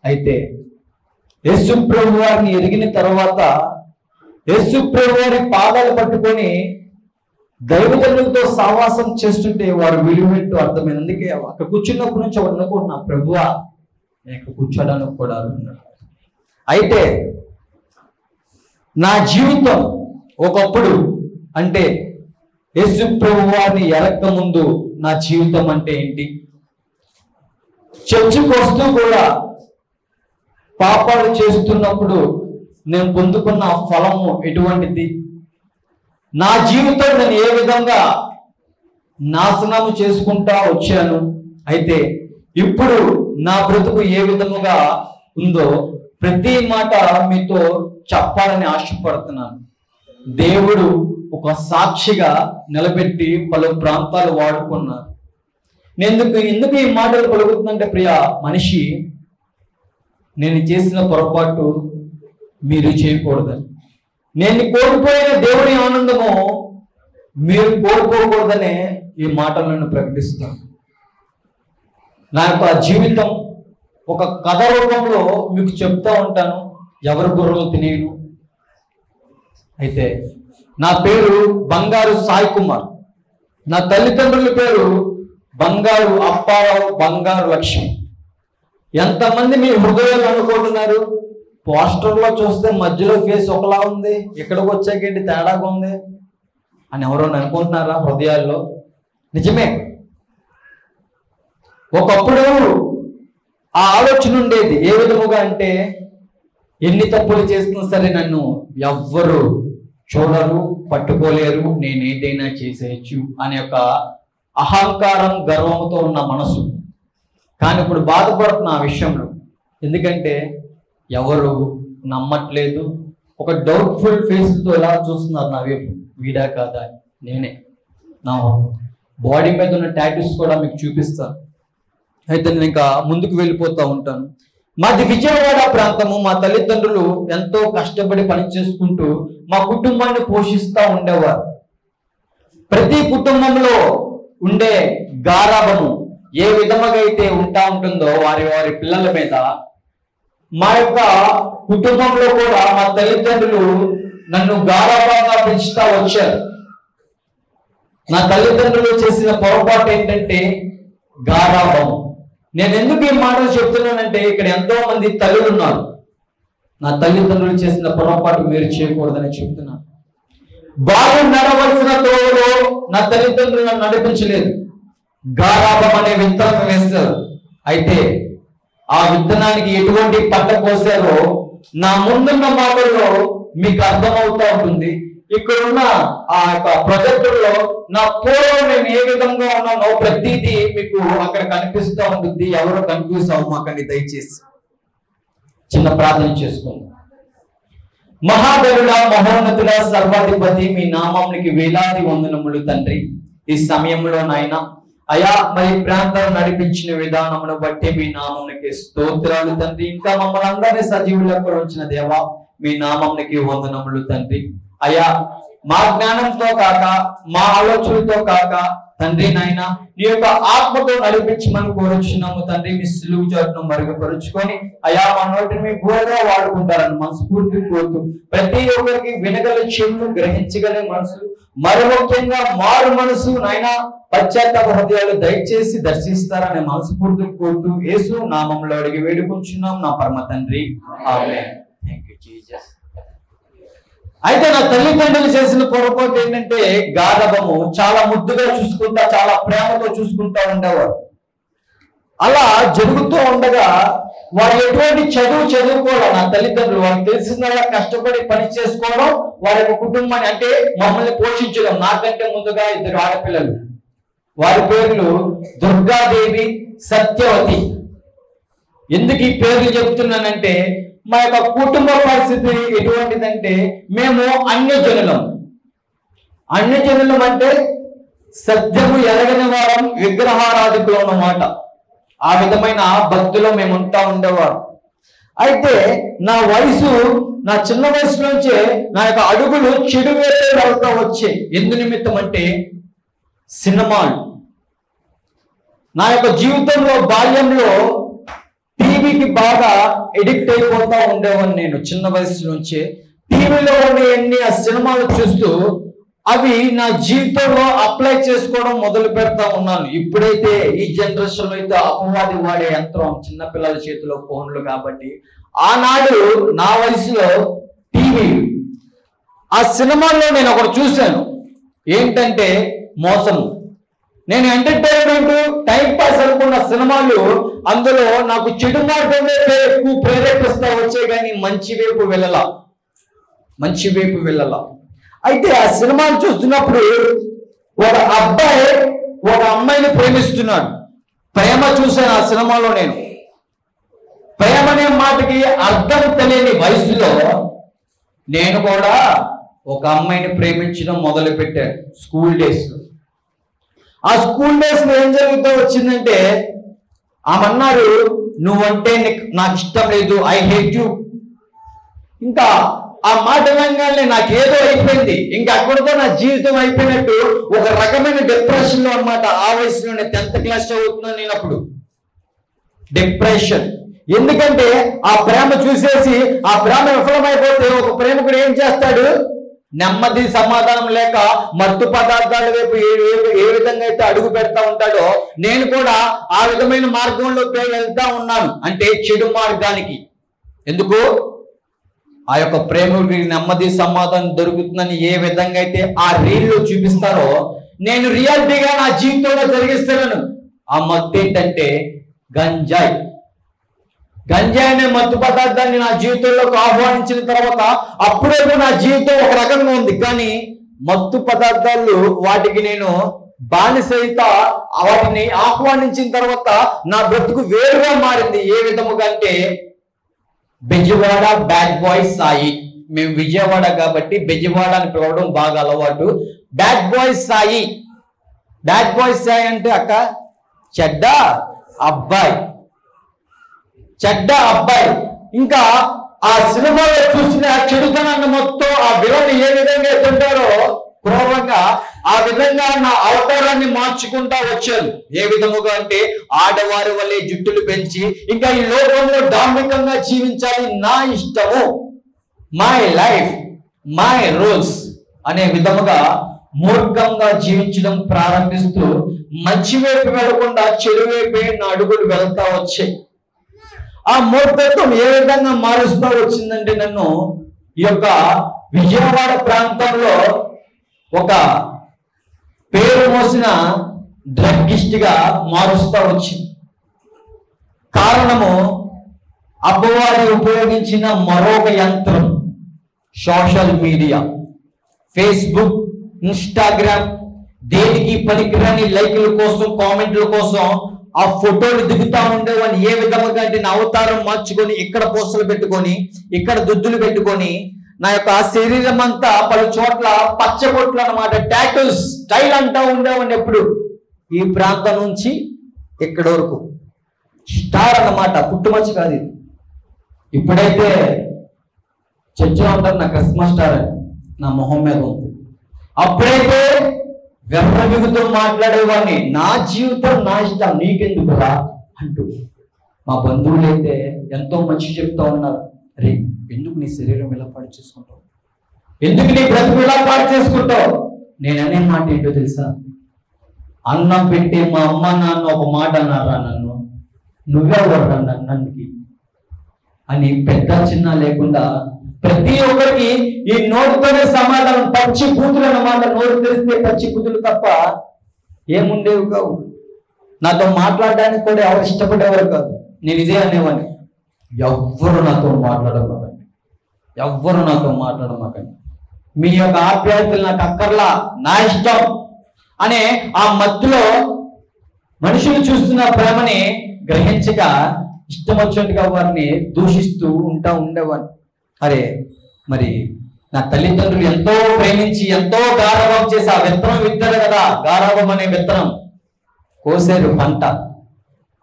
అయితే యేసు ప్రభు వారిని ఎరిగిన తర్వాత యేసు ప్రభు వారి పాదాలు పట్టుకొని దైవజనులతో సావాసం చేస్తుంటే వారు విలువెంటూ అర్థమైంది. అందుకే అక్కడ కూర్చున్నప్పటి నుంచి వాడు అనుకుంటున్నా, ప్రభువా నేను ఇక్కడ కూర్చోడానికి కూడా అన్నాడు. అయితే నా జీవితం ఒకప్పుడు అంటే యేసు ప్రభు వారిని ఎరక్క ముందు నా జీవితం అంటే ఏంటి? చర్చికి వస్తూ కూడా పాపాలు చేస్తున్నప్పుడు నేను పొందుకున్న ఫలము ఎటువంటిది? నా జీవితం నేను ఏ విధంగా నాశనము చేసుకుంటా వచ్చాను? అయితే ఇప్పుడు నా బ్రతుకు ఏ విధముగా ఉందో ప్రతి మాట మీతో చెప్పాలని ఆశపడుతున్నాను. దేవుడు ఒక సాక్షిగా నిలబెట్టి పలు ప్రాంతాలు వాడుకున్నారు. నేను ఎందుకు ఈ మాటలు పలుకుతుందంటే, ప్రియ మనిషి, నేను చేసిన పొరపాటు మీరు చేయకూడదని, నేను కోల్పోయిన దేవుని ఆనందము మీరు కోల్పోకూడదనే ఈ మాటలను ప్రకటిస్తాను. నా యొక్క జీవితం ఒక కథ రూపంలో మీకు చెప్తా ఉంటాను. ఎవరి బుర్రలు తినేను. అయితే నా పేరు బంగారు సాయి కుమార్. నా తల్లిదండ్రుల పేరు బంగారు అప్పారావు, బంగారు లక్ష్మి. ఎంతమంది మీ హృదయాలు అనుకుంటున్నారు? పోస్టర్లో చూస్తే మధ్యలో ఫేస్ ఒకలా ఉంది, ఇక్కడికి వచ్చాకేంటి తేడాగా ఉంది అని ఎవరో అనుకుంటున్నారా హృదయాల్లో? నిజమే. ఒకప్పుడు ఆ ఆలోచన ఉండేది. ఏ విధముగా అంటే, ఎన్ని తప్పులు చేసినా సరే నన్ను ఎవ్వరు చూడరు, పట్టుకోలేరు, నేను ఏదైనా చేసేయచ్చు అనే ఒక అహంకారం, గర్వంతో ఉన్న మనసు. కానీ ఇప్పుడు బాధపడుతున్న ఆ విషయంలో. ఎందుకంటే ఎవరు నమ్మట్లేదు. ఒక డౌట్ఫుల్ ఫేస్తో ఎలా చూస్తున్నారు నా వైపు, వీడా కాదా? నేనే. నా బాడీ మీద ఉన్న టాటూస్ కూడా మీకు చూపిస్తాను. అయితే నేను ఇంకా ముందుకు వెళ్ళిపోతూ ఉంటాను. మాది విజయవాడ ప్రాంతము. మా తల్లిదండ్రులు ఎంతో కష్టపడి పని చేసుకుంటూ మా కుటుంబాన్ని పోషిస్తూ ఉండేవారు. ప్రతి కుటుంబంలో ఉండే గారాబము ఏ విధముగా అయితే ఉంటుందో వారి వారి పిల్లల మీద, మా యొక్క కుటుంబంలో కూడా మా తల్లిదండ్రులు నన్ను గారాబంగా పెంచుతా వచ్చారు. నా తల్లిదండ్రులు చేసిన పొరపాటు ఏంటంటే గారాబం. నేను ఎందుకు ఈ మాటలు చెప్తున్నానంటే, ఇక్కడ ఎంతో మంది తల్లులు ఉన్నారు. నా తల్లిదండ్రులు చేసిన పొరపాటు మీరు చేయకూడదని చెప్తున్నాను. బాగా నడవలసిన తోవలో నా తల్లిదండ్రులు నన్ను నడిపించలేదు. గారాబం అనే విత్తనం వేస్తారు. అయితే ఆ విత్తనానికి ఎటువంటి పంట కోసారో నా ముందున్న మాటల్లో మీకు అర్థమవుతూ ఉంటుంది. ఇక్కడున్న ఆ యొక్క ప్రొజెక్టుల్లో నా పూర్వం నేను ఏ విధంగా ఉన్నానో ప్రతిదీ మీకు అక్కడ కనిపిస్తూ ఉంటుంది. ఎవరో కన్ఫ్యూజ్ అవ్వమాకండి దయచేసి. చిన్న ప్రార్థన చేసుకుందాం. మహాదేవుడా, మహోన్నతుడా, సర్వాధిపతి, మీ నామానికి వేలాది వందనములు తండ్రి. ఈ సమయంలో నాయన అయా మరి ప్రాంతాలు నడిపించిన విధానమును బట్టి మీ నామానికి స్తోత్రాలు తండ్రి. ఇంకా మమ్మల్ని అందరినీ సజీవులకు ఉంచిన దేవా, మీ నామానికి వందనములు తండ్రి. అయ్యా మా జ్ఞానంతో కాక, మా ఆలోచనలతో కాక తండ్రి నాయన నీ యొక్క ఆత్మతో నడిపించమని కోరుచున్నాము తండ్రి. మీ సిలువు చాటును మరుగుపరుచుకొని అయా మా నోటిని మీ బోధగా వాడుకుంటారని మనస్ఫూర్తి కోరుతూ, ప్రతి ఒక్కరికి వినగల చెవులు, గ్రహించగలే మనసు, మరి ముఖ్యంగా మారు మనసు నాయన పశ్చాత్తాప హృదయాలు దయచేసి దర్శిస్తారని మనస్ఫూర్తి కోరుతూ యేసు నామంలో అడిగి వేడుకుంటున్నాం నా పరమ తండ్రి, ఆమేన్. Thank you Jesus. అయితే నా తల్లిదండ్రులు చేసిన పొరపాటు ఏంటంటే గారాబము. చాలా ముద్దుగా చూసుకుంటా, చాలా ప్రేమతో చూసుకుంటా ఉండేవారు. అలా జరుగుతూ ఉండగా వారు ఎటువంటి చదువుకోవాలి. నా తల్లిదండ్రులు వారికి తెలిసిందల్లా కష్టపడి పని చేసుకోవడం, వారి యొక్క కుటుంబాన్ని అంటే మమ్మల్ని పోషించడం. నాకంటే ముందుగా 2 ఆడపిల్లలు. వారి పేర్లు దుర్గాదేవి, సత్యవతి. ఎందుకు ఈ పేర్లు చెప్తున్నానంటే, మా యొక్క కుటుంబ పరిస్థితి ఎటువంటిదంటే, మేము అన్యజనులం. అన్యజనులం అంటే సత్యము ఎరగని వారం, విగ్రహారాధికులు అన్నమాట. ఆ విధమైన భక్తిలో మేము ఉంటా ఉండేవారు. అయితే నా వయసు, నా చిన్న వయసు నుంచే నా యొక్క అడుగులు చెడు వేరే వెళ్తా వచ్చాయి. ఎందు నిమిత్తం అంటే సినిమాలు. నా యొక్క జీవితంలో బాల్యంలో టీవీ టీవీకి బాగా ఎడిక్ట్ అయిపోతా ఉండేవాడిని నేను చిన్న వయసు నుంచే. టీవీలో ఉండే ఆ సినిమాలు చూస్తూ అవి నా జీవితంలో అప్లై చేసుకోవడం మొదలు పెడతా ఉన్నాను. ఇప్పుడైతే ఈ జనరేషన్ లో అయితే అపవాది వాడే యంత్రం చిన్నపిల్లల చేతిలో ఫోన్లు కాబట్టి, ఆనాడు నా వయసులో టీవీ ఆ సినిమాల్లో నేను ఒకటి చూశాను. ఏంటంటే మోసము. నేను ఎంటర్టైన్మెంట్ టైం పాస్ అనుకున్న సినిమాలు అందులో నాకు చెడు మార్గమే ఎక్కువ ప్రేరేపిస్తా వచ్చే కానీ మంచి వైపు వెళ్ళలా. అయితే ఆ సినిమాను చూస్తున్నప్పుడు ఒక అబ్బాయి ఒక అమ్మాయిని ప్రేమిస్తున్నాడు. ప్రేమ చూశాను ఆ సినిమాలో నేను. ప్రేమ అనే మాటకి అర్థం తెలియని వయసులో నేను కూడా ఒక అమ్మాయిని ప్రేమించడం మొదలు పెట్టాను స్కూల్ డేస్ లో. ఆ స్కూల్ డేస్ లో ఏం జరుగుతూ వచ్చిందంటే ఆమె అన్నారు, నువ్వంటే నాకు ఇష్టం లేదు, ఐ హేట్ యు. ఇంకా ఆ మాట వినగానే నాకు ఏదో అయిపోయింది. ఇంకా అక్కడితో నా జీవితం అయిపోయినట్టు ఒక రకమైన డిప్రెషన్ లో అనమాట. ఆ వయసులోనే 10th క్లాస్ చదువుతున్నాను నేను అప్పుడు. డిప్రెషన్. ఎందుకంటే ఆ ప్రేమ చూసేసి ఆ ప్రేమ విఫలమైపోతే ఒక ప్రేమికుడు ఏం చేస్తాడు? నెమ్మది సమాధానం లేక మత్తు పదార్థాల వైపు ఏ విధంగా అయితే అడుగు పెడతా ఉంటాడో నేను కూడా ఆ విధమైన మార్గంలోకి వెళ్తా ఉన్నాను. అంటే చెడు మార్గానికి. ఎందుకు? ఆ యొక్క ప్రేమికుడికి నెమ్మది సమాధానం దొరుకుతుందని ఏ విధంగా అయితే ఆ రీల్లో చూపిస్తారో నేను రియాలిటీగా నా జీవితంలో జరిగిస్తున్నాను. ఆ మత్తు ఏంటంటే గంజాయి. గంజాయి అనే మత్తు పదార్థాన్ని నా జీవితంలోకి ఆహ్వానించిన తర్వాత అప్పుడేమో నా జీవితం ఒక రకంగా ఉంది. కానీ మత్తు పదార్థాలు వాటికి నేను బానిసైత వాటిని ఆహ్వానించిన తర్వాత నా బ్రతుకు వేరుగా మారింది. ఏ విధముగా అంటే బెజవాడ బ్యాడ్ బాయ్ సాయి. మేము విజయవాడ కాబట్టి బెజవాడ అని పిలవడం బాగా అలవాటు. Bad boy Sai. Bad boy Sai అంటే అక్క చెడ్డ అబ్బాయి. ఇంకా ఆ సినిమాలో చూసిన చెడుతనాన్ని మొత్తం ఆ విలన్ ఏ విధంగా ఎత్తుంటారో క్రూరంగా ఆ విధంగా నా అవతారాన్ని మార్చుకుంటా వచ్చాను. ఏ విధముగా అంటే ఆడవారి వల్లే జుట్టులు పెంచి ఇంకా ఈ లోకంలో డాంబికంగా జీవించాలి, నా ఇష్టము, మై లైఫ్ మై రూల్స్ అనే విధముగా మూర్ఖంగా జీవించడం ప్రారంభిస్తూ మంచి వైపు వెళ్లకుండా చెడు వైపే నా అడుగులు వెళ్తా వచ్చాయి. ఆ మూర్ఖత్వం ఏ విధంగా మారుస్తూ వచ్చిందంటే నన్ను ఈ యొక్క విజయవాడ ప్రాంతంలో ఒక పేరు మోసిన డ్రగ్గిస్ట్ గా మారుస్తూ వచ్చింది. కారణము అపవాది ఉపయోగించిన మరొక యంత్రం సోషల్ మీడియా, ఫేస్బుక్, ఇన్స్టాగ్రామ్. దేనికి పనికిరాని లైకుల కోసం, కామెంట్ల కోసం ఆ ఫోటోలు దిగుతా ఉండేవాడిని. ఏ విధముగా అంటే నా అవతారం మార్చుకొని ఇక్కడ పోస్టులు పెట్టుకొని ఇక్కడ దుద్దులు పెట్టుకొని నా యొక్క శరీరం అంతా పలు చోట్ల పచ్చబొట్లు అన్నమాట, టాటూస్ స్టైల్ అంటా ఉండేవాడిని. ఎప్పుడు ఈ ప్రాంతం నుంచి ఇక్కడ వరకు స్టార్ అన్నమాట, పుట్టుమచ్చి కాదు ఇది. ఇప్పుడైతే చర్చలో ఉంటారు నా క్రిస్మస్ స్టార్ అని నా మొహం మీద ఉంది. అప్పుడైతే వెర్రమిగుతూ మాట్లాడేవాడిని, నా జీవితం నా ఇష్టం, నీకెందుకురా అంటూ. మా బంధువులు అయితే ఎంతో మంచి చెప్తా ఉన్నారు, అరే ఎందుకు నీ శరీరం ఇలా పాడు చేసుకుంటావు, ఎందుకు నీ బ్రతుకు ఇలా పాడు చేసుకుంటావు. నేను అనే మాట ఏంటో తెలుసా? అన్నం పెట్టి మా అమ్మ నాన్న ఒక మాట అన్నారా నన్ను, నువ్వెవరు నన్నుకి అని పెద్ద చిన్న లేకుండా ప్రతి ఒక్కరికి ఈ నోటితోనే సమాధానం. పచ్చి బూతులు అన్నమాట. నోరు తెరిస్తే పచ్చి బూతులు తప్ప ఏముండేవి కావు. నాతో మాట్లాడడానికి కూడా ఎవరు ఇష్టపడేవారు కాదు. నేను ఇదే అనేవాడిని, ఎవ్వరు నాతో మాట్లాడమాకండి, ఎవ్వరు నాతో మాట్లాడమాకండి, మీ యొక్క ఆప్యాయతలు నాకు అక్కర్లా, నా ఇష్టం అనే ఆ మత్తులో మనుషులు చూస్తున్న ప్రేమని గ్రహించక ఇష్టం వచ్చినట్టుగా వారిని దూషిస్తూ ఉండేవాడిని. అరే మరి నా తల్లిదండ్రులు ఎంతో ప్రేమించి ఎంతో గారాబం చేసి ఆ విత్తనం విత్తారు కదా, గారాబం అనే విత్తనం కోసేరు పంట.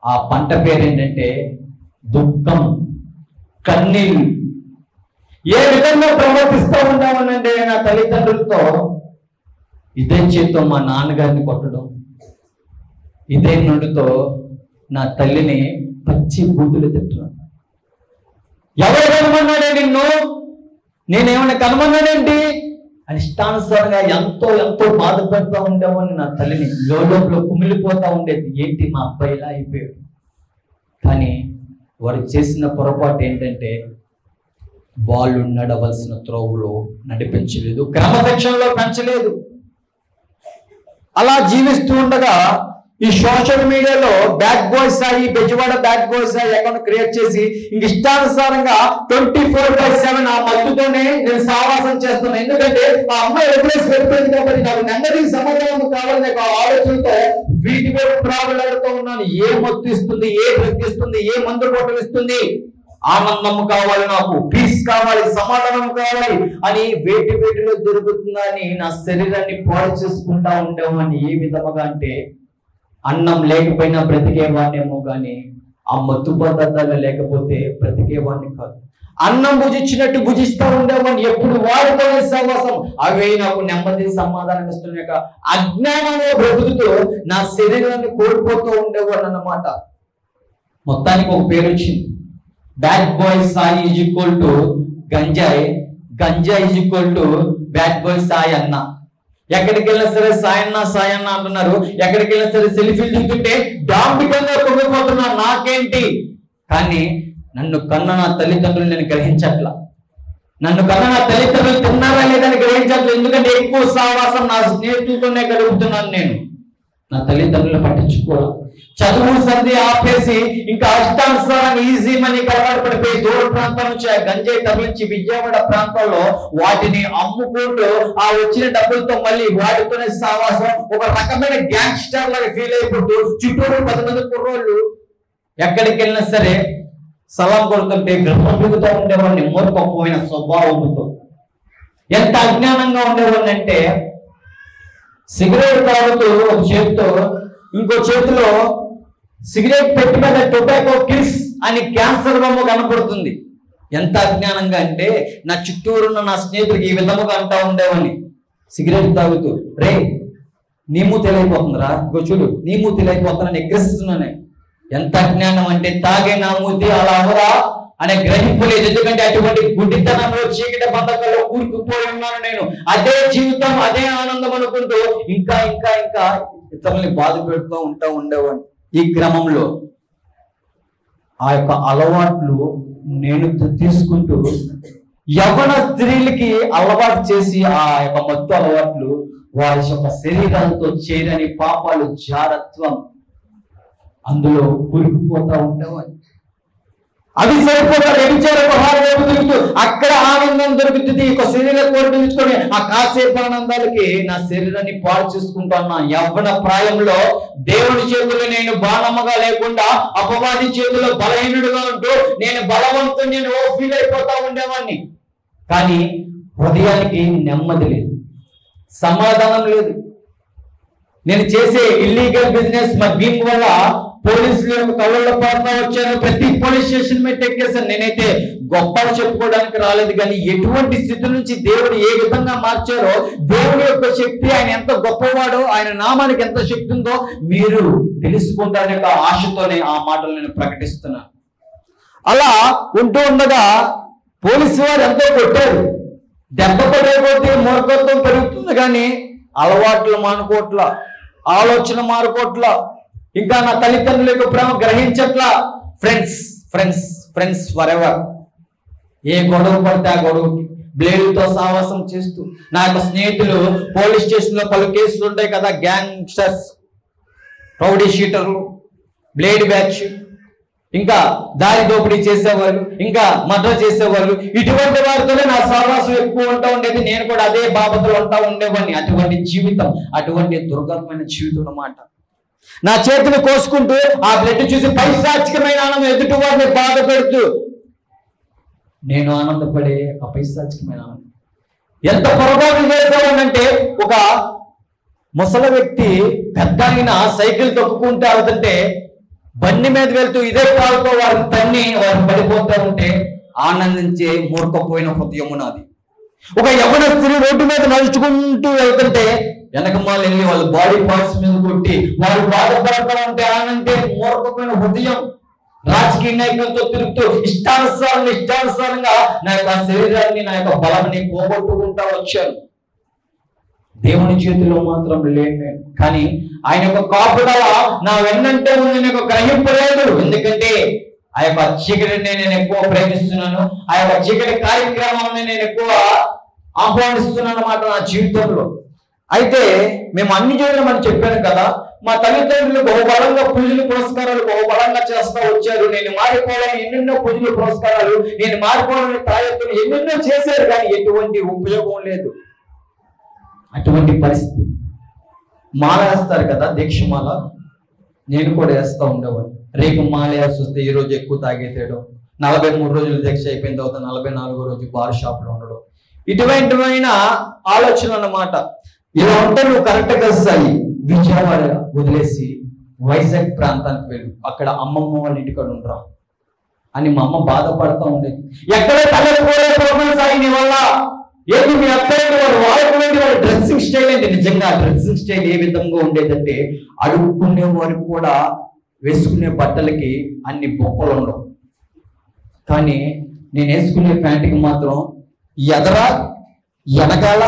ఆ పంట పేరు ఏంటంటే దుఃఖం, కన్నీళ్ళు. ఏ విధంగా ప్రవర్తిస్తూ ఉంటామనంటే నా తల్లిదండ్రులతో ఇదే చేతితో మా నాన్నగారిని కొట్టడం, ఇదే నుండితో నా తల్లిని పచ్చి బూతులు తింటున్నాను. ఎవరు కనుమన్నాడే నిన్ను? నేనేమన్నా కనుమన్నాడేంటి అని ఇష్టానుసారంగా ఎంతో ఎంతో బాధపడుతూ ఉండేవాడిని. నా తల్లిని లోపల కుమిలిపోతా ఉండేది. ఏంటి మా అబ్బాయి ఇలా అయిపోయాడు? కానీ వారు చేసిన పొరపాటు ఏంటంటే వాళ్ళు నడవలసిన త్రోవలో నడిపించలేదు, క్రమశిక్షణలో పెంచలేదు. అలా జీవిస్తూ ఉండగా ఈ సోషల్ మీడియాలో బ్యాడ్ బాయ్స్ అయ్యి బెజవాడ బ్యాడ్ బాయ్స్ అయ్యి అకౌంట్ క్రియేట్ చేసి ఇంక ఇష్టానుసారంగా 24/7 ఆ మత్తుతోనే నేను సావాసం చేస్తున్నాను. ఎందుకంటే ఆ అమ్మాయి రెగ్యులేషన్ వెళ్ళిపోయింది కాబట్టి నాకు నెమ్మది సమాధానం కావాలనే ఆలోచనతో వీటి మీద ట్రావెల్ అవుతూ ఉన్నాను. ఏ మత్తు ఇస్తుంది, ఏ డ్రగ్ ఇస్తుంది, ఏ మందు బొట్టలు ఇస్తుంది, ఆనందం కావాలి, నాకు పీస్ కావాలి, సమాధానం కావాలి అని వేటిలో దొరుకుతుందని నా శరీరాన్ని పాడు చేసుకుంటా ఉండేవాడిని. ఏ విధముగా అంటే అన్నం లేకపోయినా బ్రతికేవాడినేమో కానీ ఆ మత్తు పదార్థాలు లేకపోతే బ్రతికేవాడిని కాదు. అన్నం భుజించినట్టు భుజిస్తూ ఉండేవాడిని. ఎప్పుడు వాడుకోలే సహవాసం అవే నాకు నెమ్మది సమాధానం ఇస్తున్నాక అజ్ఞానంలో బ్రతుకుతూ నా శరీరాన్ని కోల్పోతూ ఉండేవాడు అన్నమాట. మొత్తానికి ఒక పేరు వచ్చింది. Bad boy Sai is equal to గంజాయి, గంజాయి is equal to bad boy Sai అన్న. ఎక్కడికి వెళ్ళినా సరే సాయన్న సాయన్న అంటున్నారు. ఎక్కడికి వెళ్ళినా సరే సెల్ఫీలు దిగుతుంటే డాంబికంగా పొంగిపోతున్నా నాకేంటి. కానీ నన్ను కన్న నా తల్లిదండ్రులు నేను గ్రహించట్లా. నన్ను కన్న నా తల్లిదండ్రులు తిన్నారా లేదని గ్రహించట్లేదు. ఎందుకంటే ఎక్కువ సావాసం నా స్నేహితులతోనే గడుపుతున్నాను. నేను నా తల్లిదండ్రులు పట్టించుకోవాలి. చదువు సంధి ఆపేసి ఇంకా అష్టానుసారాన్ని ఈజీ మనీ అలవాటు పడిపోయి దూర ప్రాంతం నుంచి గంజాయి తరలించి విజయవాడ ప్రాంతంలో వాటిని అమ్ముకుంటూ ఆ వచ్చిన డబ్బులతో మళ్ళీ వాటితోనే సావాసం ఒక రకమైన గ్యాంగ్స్టర్ లాగా ఫీల్ అయిపోతూ చుట్టూరు 10 మంది కుర్రోళ్ళు ఎక్కడికి వెళ్ళినా సరే సలాం కొడుతుంటే గర్భం దిగుతూ ఉండేవాడిని. మూర్ఖపోయిన స్వభావంతో ఎంత అజ్ఞానంగా ఉండేవాడిని అంటే సిగరెట్ తాగుతూ ఒక చేతితో ఇంకో చేతిలో సిగరెట్ పెట్టి మీద టొబాకో కిల్స్ అని క్యాన్సర్ బొమ్మ కనపడుతుంది. ఎంత అజ్ఞానంగా అంటే నా చుట్టూరున్న నా స్నేహితుడికి ఈ విధముగా అంటా ఉండేవాడిని సిగరెట్ తాగుతూ, రే నీ మూతి తెలియపోతుందిరా, ఇంకో చూడు నీ మూతి తెలియపోతుందని ఎక్కిస్తున్నానే. ఎంత అజ్ఞానం అంటే తాగే నా మూతి అలా అవరా అనే గ్రహింపలేదు. ఎందుకంటే అటువంటి గుడ్డితనంలో చీకటి బంధకాల్లో కూరుకుపోయి ఉన్నాను నేను. అదే జీవితం, అదే ఆనందం అనుకుంటూ ఇంకా ఇంకా ఇంకా ఇతరుల్ని బాధ పెడుతూ ఉండేవాడిని. ఈ క్రమంలో ఆ యొక్క అలవాట్లు నేను తీసుకుంటూ యవ్వన స్త్రీలకి అలవాటు చేసి ఆ యొక్క మత్తు అలవాట్లు వారి యొక్క శరీరాలతో చేరని పాపాలు, జారత్వం అందులో కూరుకుపోతా ఉండేవాడిని. అవి సరిపోతా వ్యభిచార వ్యవహారం తిరుగుతూ అక్కడ ఆనందం దొరుకుతుంది. ఒక శరీర కోరిక తెచ్చుకొని ఆ కాసేపు ఆనందాలకి నా శరీరాన్ని పాడు చేసుకుంటున్నా. యవ్వన ప్రాయంలో దేవుని చేతుల్లో నేను బాణమ్మగా లేకుండా అపవాది చేతుల్లో బలహీనుడుగా ఉంటూ నేను బలవంతుని నేను ఫీల్ అయిపోతా ఉండేవాడిని. కానీ హృదయానికి నెమ్మది లేదు, సమాధానం లేదు. నేను చేసే ఇల్లీగల్ బిజినెస్ మగ్గింగ్ వల్ల పోలీసులు కళ్ళల్లో పడుతూ వచ్చాను. ప్రతి పోలీస్ స్టేషన్ మీద ఎక్కేసాను. నేనైతే గొప్పలు చెప్పుకోవడానికి రాలేదు, కానీ ఎటువంటి స్థితి నుంచి దేవుడు ఏ విధంగా మార్చారో, దేవుడి యొక్క శక్తి, ఆయన ఎంత గొప్పవాడో, ఆయన నామానికి ఎంత శక్తి ఉందో మీరు తెలుసుకుంటారనే ఆశతోనే ఆ మాటలు నేను ప్రకటిస్తున్నాను. అలా ఉంటూ ఉండగా పోలీసు వారు ఎంతో కొట్టారు. దెబ్బ పడేపోతే మూర్ఖత్వం పెరుగుతుంది, కానీ అలవాట్లు మానుకోట్ల, ఆలోచన మారుకోట్ల, ఇంకా నా తల్లిదండ్రుల యొక్క ప్రేమ గ్రహించట్లా. Friends friends friends forever. ఏ గొడవ పడితే ఆ గొడవకి బ్లేడ్తో సావాసం చేస్తూ నా యొక్క స్నేహితులు పోలీస్ స్టేషన్లో పలు కేసులు ఉంటాయి కదా, గ్యాంగ్స్టర్స్, రౌడీ షీటర్లు, బ్లేడ్ బ్యాచ్, ఇంకా దారి దోపిడీ చేసేవాళ్ళు, ఇంకా మర్డర్ చేసేవాళ్ళు, ఇటువంటి వారితోనే నా సావాసం ఎక్కువ ఉంటా ఉండేది. నేను కూడా అదే బాబతులు ఉంటా ఉండేవాడిని. అటువంటి జీవితం, అటువంటి దుర్గతమైన జీవితం అన్నమాట. నా చేతిని కోసుకుంటూ ఆ బ్లడ్ చూసి పైశాచికమైన ఆనందం ఎదుటి వారిని బాధ పెడుతూ నేను ఆనందపడే ఆ పైశాచికమైన ఆనందం. ఎంత పొరపాటు చేసేవాడంటే ఒక ముసలి వ్యక్తి పెద్ద అయిన సైకిల్ తొక్కుకుంటూ అవుతుంటే బండి మీద వెళ్తూ ఇదే కాలుతో వారిని తన్ని వారిని పడిపోతూ ఉంటే ఆనందించే మూర్ఖపోయిన హృదయము నాది. ఒక యవ్వన స్త్రీ రోడ్డు మీద నడుచుకుంటూ వెళ్తుంటే వెనకమాల వెళ్ళి వాళ్ళ బాడీ పార్ట్స్ మీద కొట్టి వారు బాధపడతా ఉంటే ఆనందే మూర్ఖమైన హృదయం. రాజకీయ నాయకులతో తిరుగుతూ ఇష్టానుసారంగా నా యొక్క శరీరాన్ని, నా యొక్క బలాన్ని పోగొట్టుకుంటా వచ్చాను. దేవుని చేతిలో మాత్రం లేను. కానీ ఆయన యొక్క కాపుదల నా వెన్నంటే ఉంది, నాకు గ్రహింపలేదు. ఎందుకంటే ఆ యొక్క చీకటిని నేను ఎక్కువ ప్రేమిస్తున్నాను, ఆ యొక్క చీకటి కార్యక్రమాన్ని నేను ఎక్కువ ఆహ్వానిస్తున్నాను అన్నమాట నా జీవితంలో. అయితే మేము అన్ని చేయడం చెప్పాను కదా, మా తల్లిదండ్రులు బహుబలంగా పూజలు పురస్కారాలు బహుబలంగా చేస్తూ వచ్చారు. నేను మారిపోవాలని ఎన్నెన్నో పూజలు పురస్కారాలు, నేను మారిపోవాలని తాయెత్తులు ఎన్నెన్నో చేశారు, కానీ ఎటువంటి ఉపయోగం లేదు. అటువంటి పరిస్థితి. మాల వేస్తారు కదా, దీక్షమాల, నేను కూడా వేస్తూ ఉండేవాడు. రేపు మాల వేసి వస్తే ఈ రోజు ఎక్కువ తాగేసేయడం, 43 రోజులు దీక్ష అయిపోయిన తర్వాత 44వ రోజు బార్ షాప్ లో ఉండడం, ఇటువంటివైన ఆలోచన అన్నమాట. ఇలా ఉంటే నువ్వు కరెక్ట్ గా వస్తాయి. విజయవాడ వదిలేసి వైజాగ్ ప్రాంతానికి వెళ్ళు, అక్కడ అమ్మమ్మ వాళ్ళ ఇంటికాడ ఉండరా అని మా అమ్మ బాధపడతా ఉండేది. ఎక్కడ తలెత్తుకోలేకపోతున్నాయి నీ వల్ల. ఏంటి మీ అబ్బాయి వాడుకునేది వాడి డ్రెస్సింగ్ స్టైల్ ఏంటి? నిజంగా డ్రెస్సింగ్ స్టైల్ ఏ విధంగా ఉండేదంటే, అడుక్కునే వారికి కూడా వేసుకునే బట్టలకి అన్ని బొక్కలు ఉండవు, కానీ నేను వేసుకునే ప్యాంటుకి మాత్రం ఎదరా వెనకాల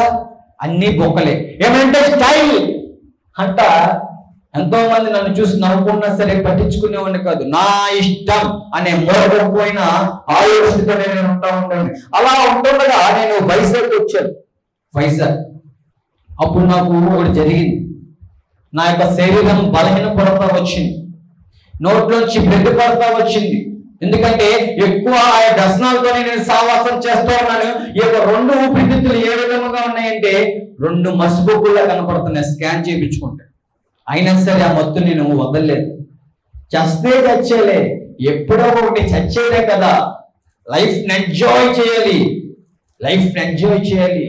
అన్ని బొక్కలే. ఏమంటే స్టైల్ అంట. ఎంతో మంది నన్ను చూసి నవ్వుకున్నా సరే పట్టించుకునేవాడిని కాదు. నా ఇష్టం అనే మోడపోయిన ఆలోచనతో నేను ఉంటా ఉంటాను. అలా ఉంటుండగా నేను వైజాగ్ వచ్చాను. వైజాగ్ అప్పుడు నాకు ఒకటి జరిగింది. నా యొక్క శరీరం బలహీన పడతా వచ్చింది, నోట్లోంచి బ్లడ్ పడతా వచ్చింది. ఎందుకంటే ఎక్కువ ఆ దర్శనాలతో నేను సావాసం చేస్తూ ఉన్నాను. ఈ యొక్క 2 ఊపిరితిత్తులు ఏ విధంగా ఉన్నాయంటే 2 మసిబొక్కుల్లా కనపడుతున్నాయి స్కాన్ చేయించుకుంటే. అయినా సరే ఆ మత్తు నేను వదలలేదు. చస్తే చచ్చేలే, ఎప్పుడో ఒకటి చచ్చేదే కదా, లైఫ్ ఎంజాయ్ చేయాలి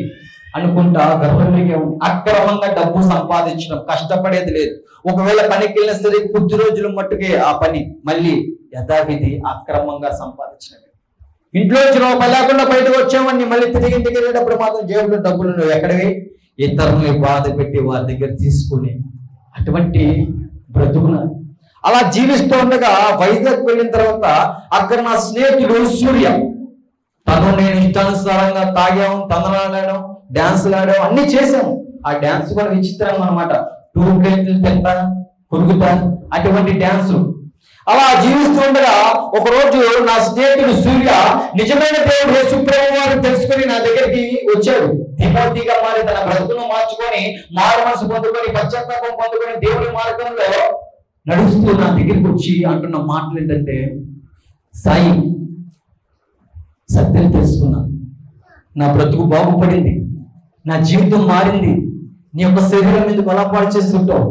అనుకుంటా గర్వంగా ఉంది. అక్రమంగా డబ్బు సంపాదించడం, కష్టపడేది లేదు. ఒకవేళ పనికి వెళ్ళినా సరే కొద్ది రోజులు మట్టుకే ఆ పని, మళ్ళీ యథావిధి అక్రమంగా సంపాదించినవి. ఇంట్లోంచి రూపాయి లేకుండా బయటకు వచ్చామని మళ్ళీ తిరిగి ఇంటికి వెళ్ళేటప్పుడు మాత్రం జేబులో డబ్బులు ఉండవు. ఎక్కడివి? ఇతరులని బాధ పెట్టి వారి దగ్గర తీసుకుని అటువంటి బ్రతుకున అలా జీవిస్తూ ఉండగా వైజాగ్ వెళ్ళిన తర్వాత అక్కడ నా స్నేహితుడు సూర్య, తను నేను ఇష్టానుసారంగా తాగాము, తందనాడాను, డాన్సులు ఆడాము, అన్ని చేసాము. ఆ డాన్స్ కూడా విచిత్రంగా అనమాట. 2 ప్లేట్లు తింటా, కొరుకుతా, అటువంటి డాన్సులు. అలా జీవిస్తూ ఉండగా ఒకరోజు నా స్నేహితుడు సూర్య నిజమైన దేవుడు యేసుప్రభువు వారు తెలుసుకుని నా దగ్గరికి వచ్చాడు. తిమోతిగా మారి తన బ్రతుకును మార్చుకొని, మారు మనసు పొందుకొని, పశ్చాత్తాపం పొందుకొని దేవుని మార్గంలో నడుస్తూ నా దగ్గరికి వచ్చి అంటున్న మాటలు ఏంటంటే, సాయి, సత్యం తెలుసుకున్నా, నా బ్రతుకు బాగుపడింది, నా జీవితం మారింది, నీ యొక్క శరీరం ఎందుకు అలా పాడు చేస్తుంటావు,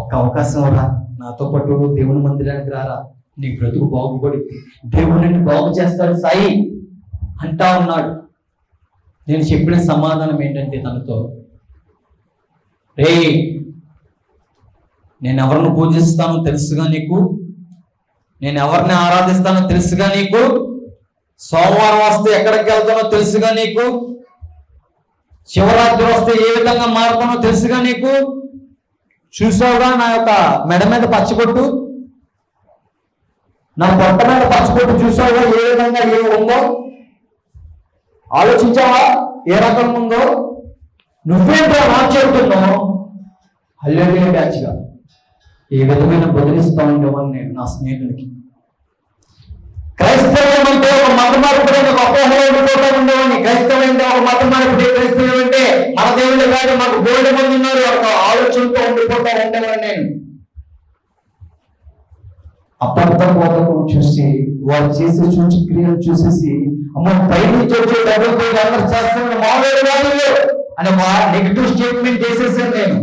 ఒక్క అవకాశం రా, నాతో పాటు దేవుని మందిరానికి రారా, నీ బ్రతుకు బాగుపడింది, దేవుడు నిన్ను బాగు చేస్తాడు సాయి అంటా ఉన్నాడు. నేను చెప్పిన సమాధానం ఏంటంటే తనతో, రే, నేను ఎవరిని పూజిస్తానో తెలుసుగా నీకు, నేను ఎవరిని ఆరాధిస్తానో తెలుసుగా నీకు, సోమవారం వస్తే ఎక్కడికి వెళ్తానో తెలుసుగా నీకు, శివరాత్రి వస్తే ఏ విధంగా మారుతానో తెలుసుగా నీకు, చూసావుగా నా యొక్క మెడ మీద పచ్చబొట్టు, నా పొట్ట మీద పచ్చబొట్టు చూసావుగా ఏ విధంగా ఏ ఉందో, ఆలోచించావా ఏ రకం ఉందో, నువ్వేంటో నాకు చెబుతున్నావు. హల్లెలూయా బ్యాచ్గా ఈ విధమైన బదిలిస్తా ఉండేవాడిని నేను నా స్నేహితునికి. క్రైస్తవం అంటే ఒక మత మార్పుడు ఒక అపోహలో ఉండిపోతూ ఉండేవాడిని. క్రైస్తవం అంటే ఒక మత మార్పుడు, క్రైస్తవం అంటే మన దేవుళ్ళు కాదు, మాకు బోల్డ్ మంది ఉన్నారు, ఒక ఆలోచనతో ఉండిపోతా ఉండేవాడిని నేను. అబద్ధ బోధకులు చూసి, వారు చేసే సూచక్రియలు చూసేసి, అమ్మ బయట నుంచి వచ్చే డబ్బులతో అందరూ చేస్తున్న మామూలు కాదు అని నెగిటివ్ స్టేట్మెంట్ చేసేసాను నేను.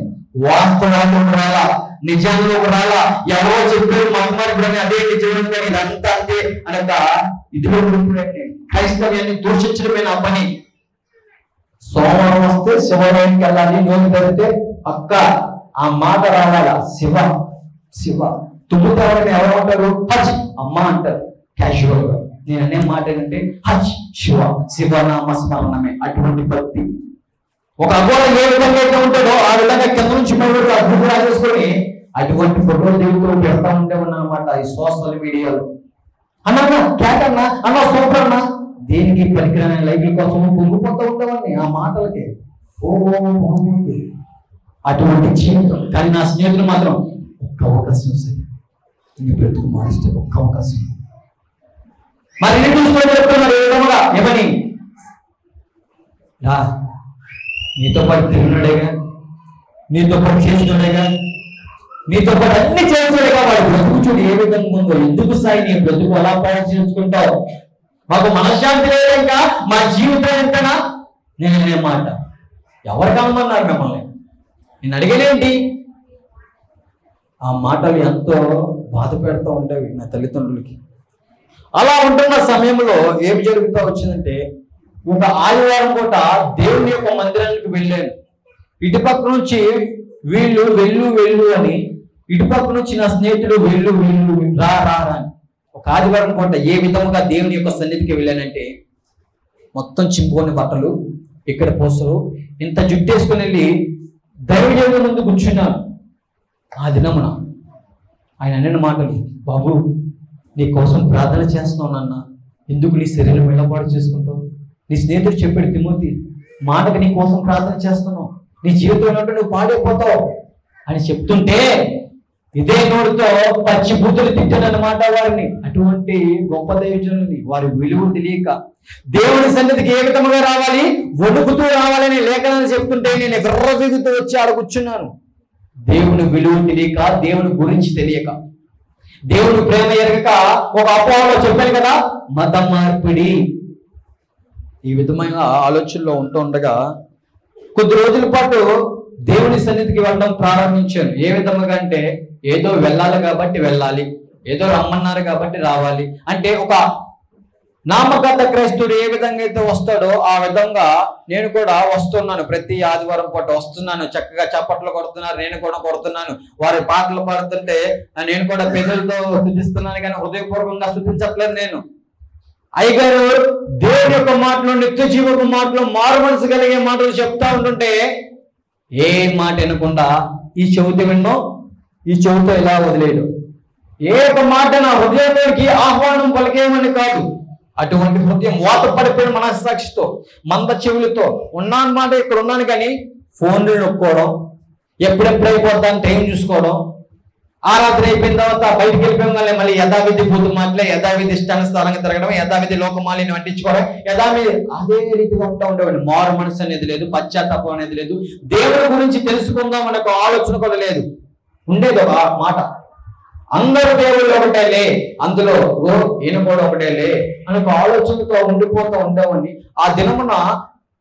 వాస్తవాలు రాలా, నిజంలో రాలా, ఎవరో చెప్పారు మతమార్పుడని అదే నిజం, ఇదంతా అంతే అనక ఇదిలో ఉండిపోయాను. క్రైస్తవ్యాన్ని దూషించడమే నా పని. సోమవారం వస్తే శివాలయానికి వెళ్ళాలి, నోటి పెడితే పక్క ఆ మాట రావాలా, శివ శివ. తుమ్ముతారని ఎవరు అంటారు? హజ్ అమ్మ అంటారు క్యాజువల్ గా. నేను అనే మాట ఏంటంటే హజ్ శివ, శివనామ స్మరణమే. అటువంటి భక్తి ఒక అగోళ ఏ విధంగా అయితే ఉంటాడో ఆ విధంగా కింద నుంచి మేము అద్భుతం రాసేసుకొని అటువంటి ఫోటోలు దిగుతూ పెడతా ఉండేవాడిని అనమాట ఈ సోషల్ మీడియాలో. అన్నా క్యాట్ అన్నా అన్నా సూపర్ అన్నా, దేనికి పనికిరాని లైఫ్ల కోసం పొంగిపోతూ ఉండేవాడిని ఆ మాటలకి. అటువంటి జీవితం. కానీ నా స్నేహితులు మాత్రం ఒక్క అవకాశం సార్, నీ బ్రతుకు మారిస్తే ఒక్క అవకాశం. మరి చూసుకొని చెప్తున్నారు ఏ విధముగా ఏమని, నీతో పాటు తిరిగినాడేగా, నీతో పాటు చేసినాడేగా, నీతో పాటు అన్ని చేస్తున్నాడుగా, వాడు బ్రతుకు చూడు ఏ విధంగా ఉందో. ఎందుకు సాయి నీ బ్రతుకు అలా పాటు చేసుకుంటావు? మాకు మనశ్శాంతి లేదంగా, మా జీవితం ఎంతనా? నేనే మాట ఎవరు కమ్మన్నారు మిమ్మల్ని? నేను అడిగేదేంటి? ఆ మాటలు ఎంతో బాధ పెడతా ఉండేవి నా తల్లిదండ్రులకి. అలా ఉంటున్న సమయంలో ఏం జరుగుతూ వచ్చిందంటే, ఒక ఆదివారం పూట దేవుని యొక్క మందిరానికి వెళ్ళాను. ఇటుపక్క నుంచి వీళ్ళు వెళ్ళు అని, ఇటుపక్క నుంచి నా స్నేహితుడు వెళ్ళు రా అని. ఒక ఆదివారం పూట ఏ విధముగా దేవుని యొక్క సన్నిధికి వెళ్ళానంటే, మొత్తం చింపుకొని బట్టలు, ఇక్కడ పోసలు, ఇంత జుట్టేసుకుని వెళ్ళి దైవజనుల ముందు కూర్చున్నాను. ఆ దినమున ఆయన అన్న మాటలు, బాబు నీ కోసం ప్రార్థన చేస్తున్నావు నాన్న, ఎందుకు నీ శరీరం వెళ్ళపాటు చేసుకుంటావు? నీ స్నేహితుడు చెప్పాడు తిమోతి, మాటకి నీ కోసం ప్రార్థన చేస్తున్నావు, నీ జీవితంలో నువ్వు పాడైపోతావు అని చెప్తుంటే, ఇదే నోటితో పచ్చి బూతులు తిట్టానన్నమాట వారిని. అటువంటి గొప్ప దైవజనులని వారి విలువ తెలియక దేవుని సన్నిధికి ఏ విధముగా రావాలి, వణుకుతూ రావాలని లేఖనాన్ని చెప్తుంటే నేను విర్రవీగుతూ వచ్చి ఆడ కూర్చున్నాను. దేవుని విలువ తెలియక, దేవుని గురించి తెలియక, దేవుని ప్రేమ ఎరగక, ఒక అపోహలో చెప్పాను కదా, మత మార్పిడి, ఈ విధమైన ఆలోచనలో ఉంటూ ఉండగా కొద్ది రోజుల పాటు దేవుని సన్నిధికి వెళ్ళడం ప్రారంభించాను. ఏ విధముగా అంటే, ఏదో వెళ్ళాలి కాబట్టి వెళ్ళాలి, ఏదో రమ్మన్నారు కాబట్టి రావాలి. అంటే ఒక నామకార్థ క్రైస్తవుడు ఏ విధంగా అయితే వస్తాడో ఆ విధంగా నేను కూడా వస్తున్నాను. ప్రతి ఆదివారం పూట వస్తున్నాను, చక్కగా చప్పట్లు కొడుతున్నారు, నేను కూడా కొడుతున్నాను. వారి పాటలు పాడుతుంటే నేను కూడా పెదవులతో స్తుతిస్తున్నాను, కానీ హృదయపూర్వకంగా స్తుతించట్లేదు. నేను అయ్యగారు దేవుడి యొక్క మాటలు, నిత్య జీవపు మాటలు, మారు మనసు కలిగే మాటలు చెప్తా ఉంటుంటే ఏ మాట వినకుండా ఈ చెవితో విన్నో, ఈ చెవితో ఇలా వదిలేయడం. ఏ ఒక మాట నా హృదయంలోకి ఆహ్వానం పలికేమని కాదు, అటువంటి హృదయం వాత పడిపోయిన మనస్సాక్షితో, మంద చెవులతో ఉన్నానమాట. ఇక్కడ ఉన్నాను కానీ ఫోన్లు నొక్కోవడం, ఎప్పుడెప్పుడు అయిపోతాను టైం చూసుకోవడం, ఆరాధన అయిపోయిన తర్వాత బయటికి వెళ్ళిపోయి మళ్ళీ యథావిధి బూతు మాటలే, యథావిధి ఇష్టానుసారంగా తిరగడం, యథావిధి లోకమాలిని అంటించుకోవడం, యథావిధి అదే రీతిగా ఉంటా ఉండేవాడు. మారు మనసు అనేది లేదు, పశ్చాత్తాపం అనేది లేదు, దేవుడి గురించి తెలుసుకుందాం అనే ఒక ఆలోచన కూడా లేదు. ఉండేది ఒక మాట, అందరూ దేవుళ్ళు ఒకటేలే, అందులో ఈయన కూడా ఒకటేలే అని ఒక ఆలోచనతో ఉండిపోతూ ఉండేవాడిని. ఆ దినమున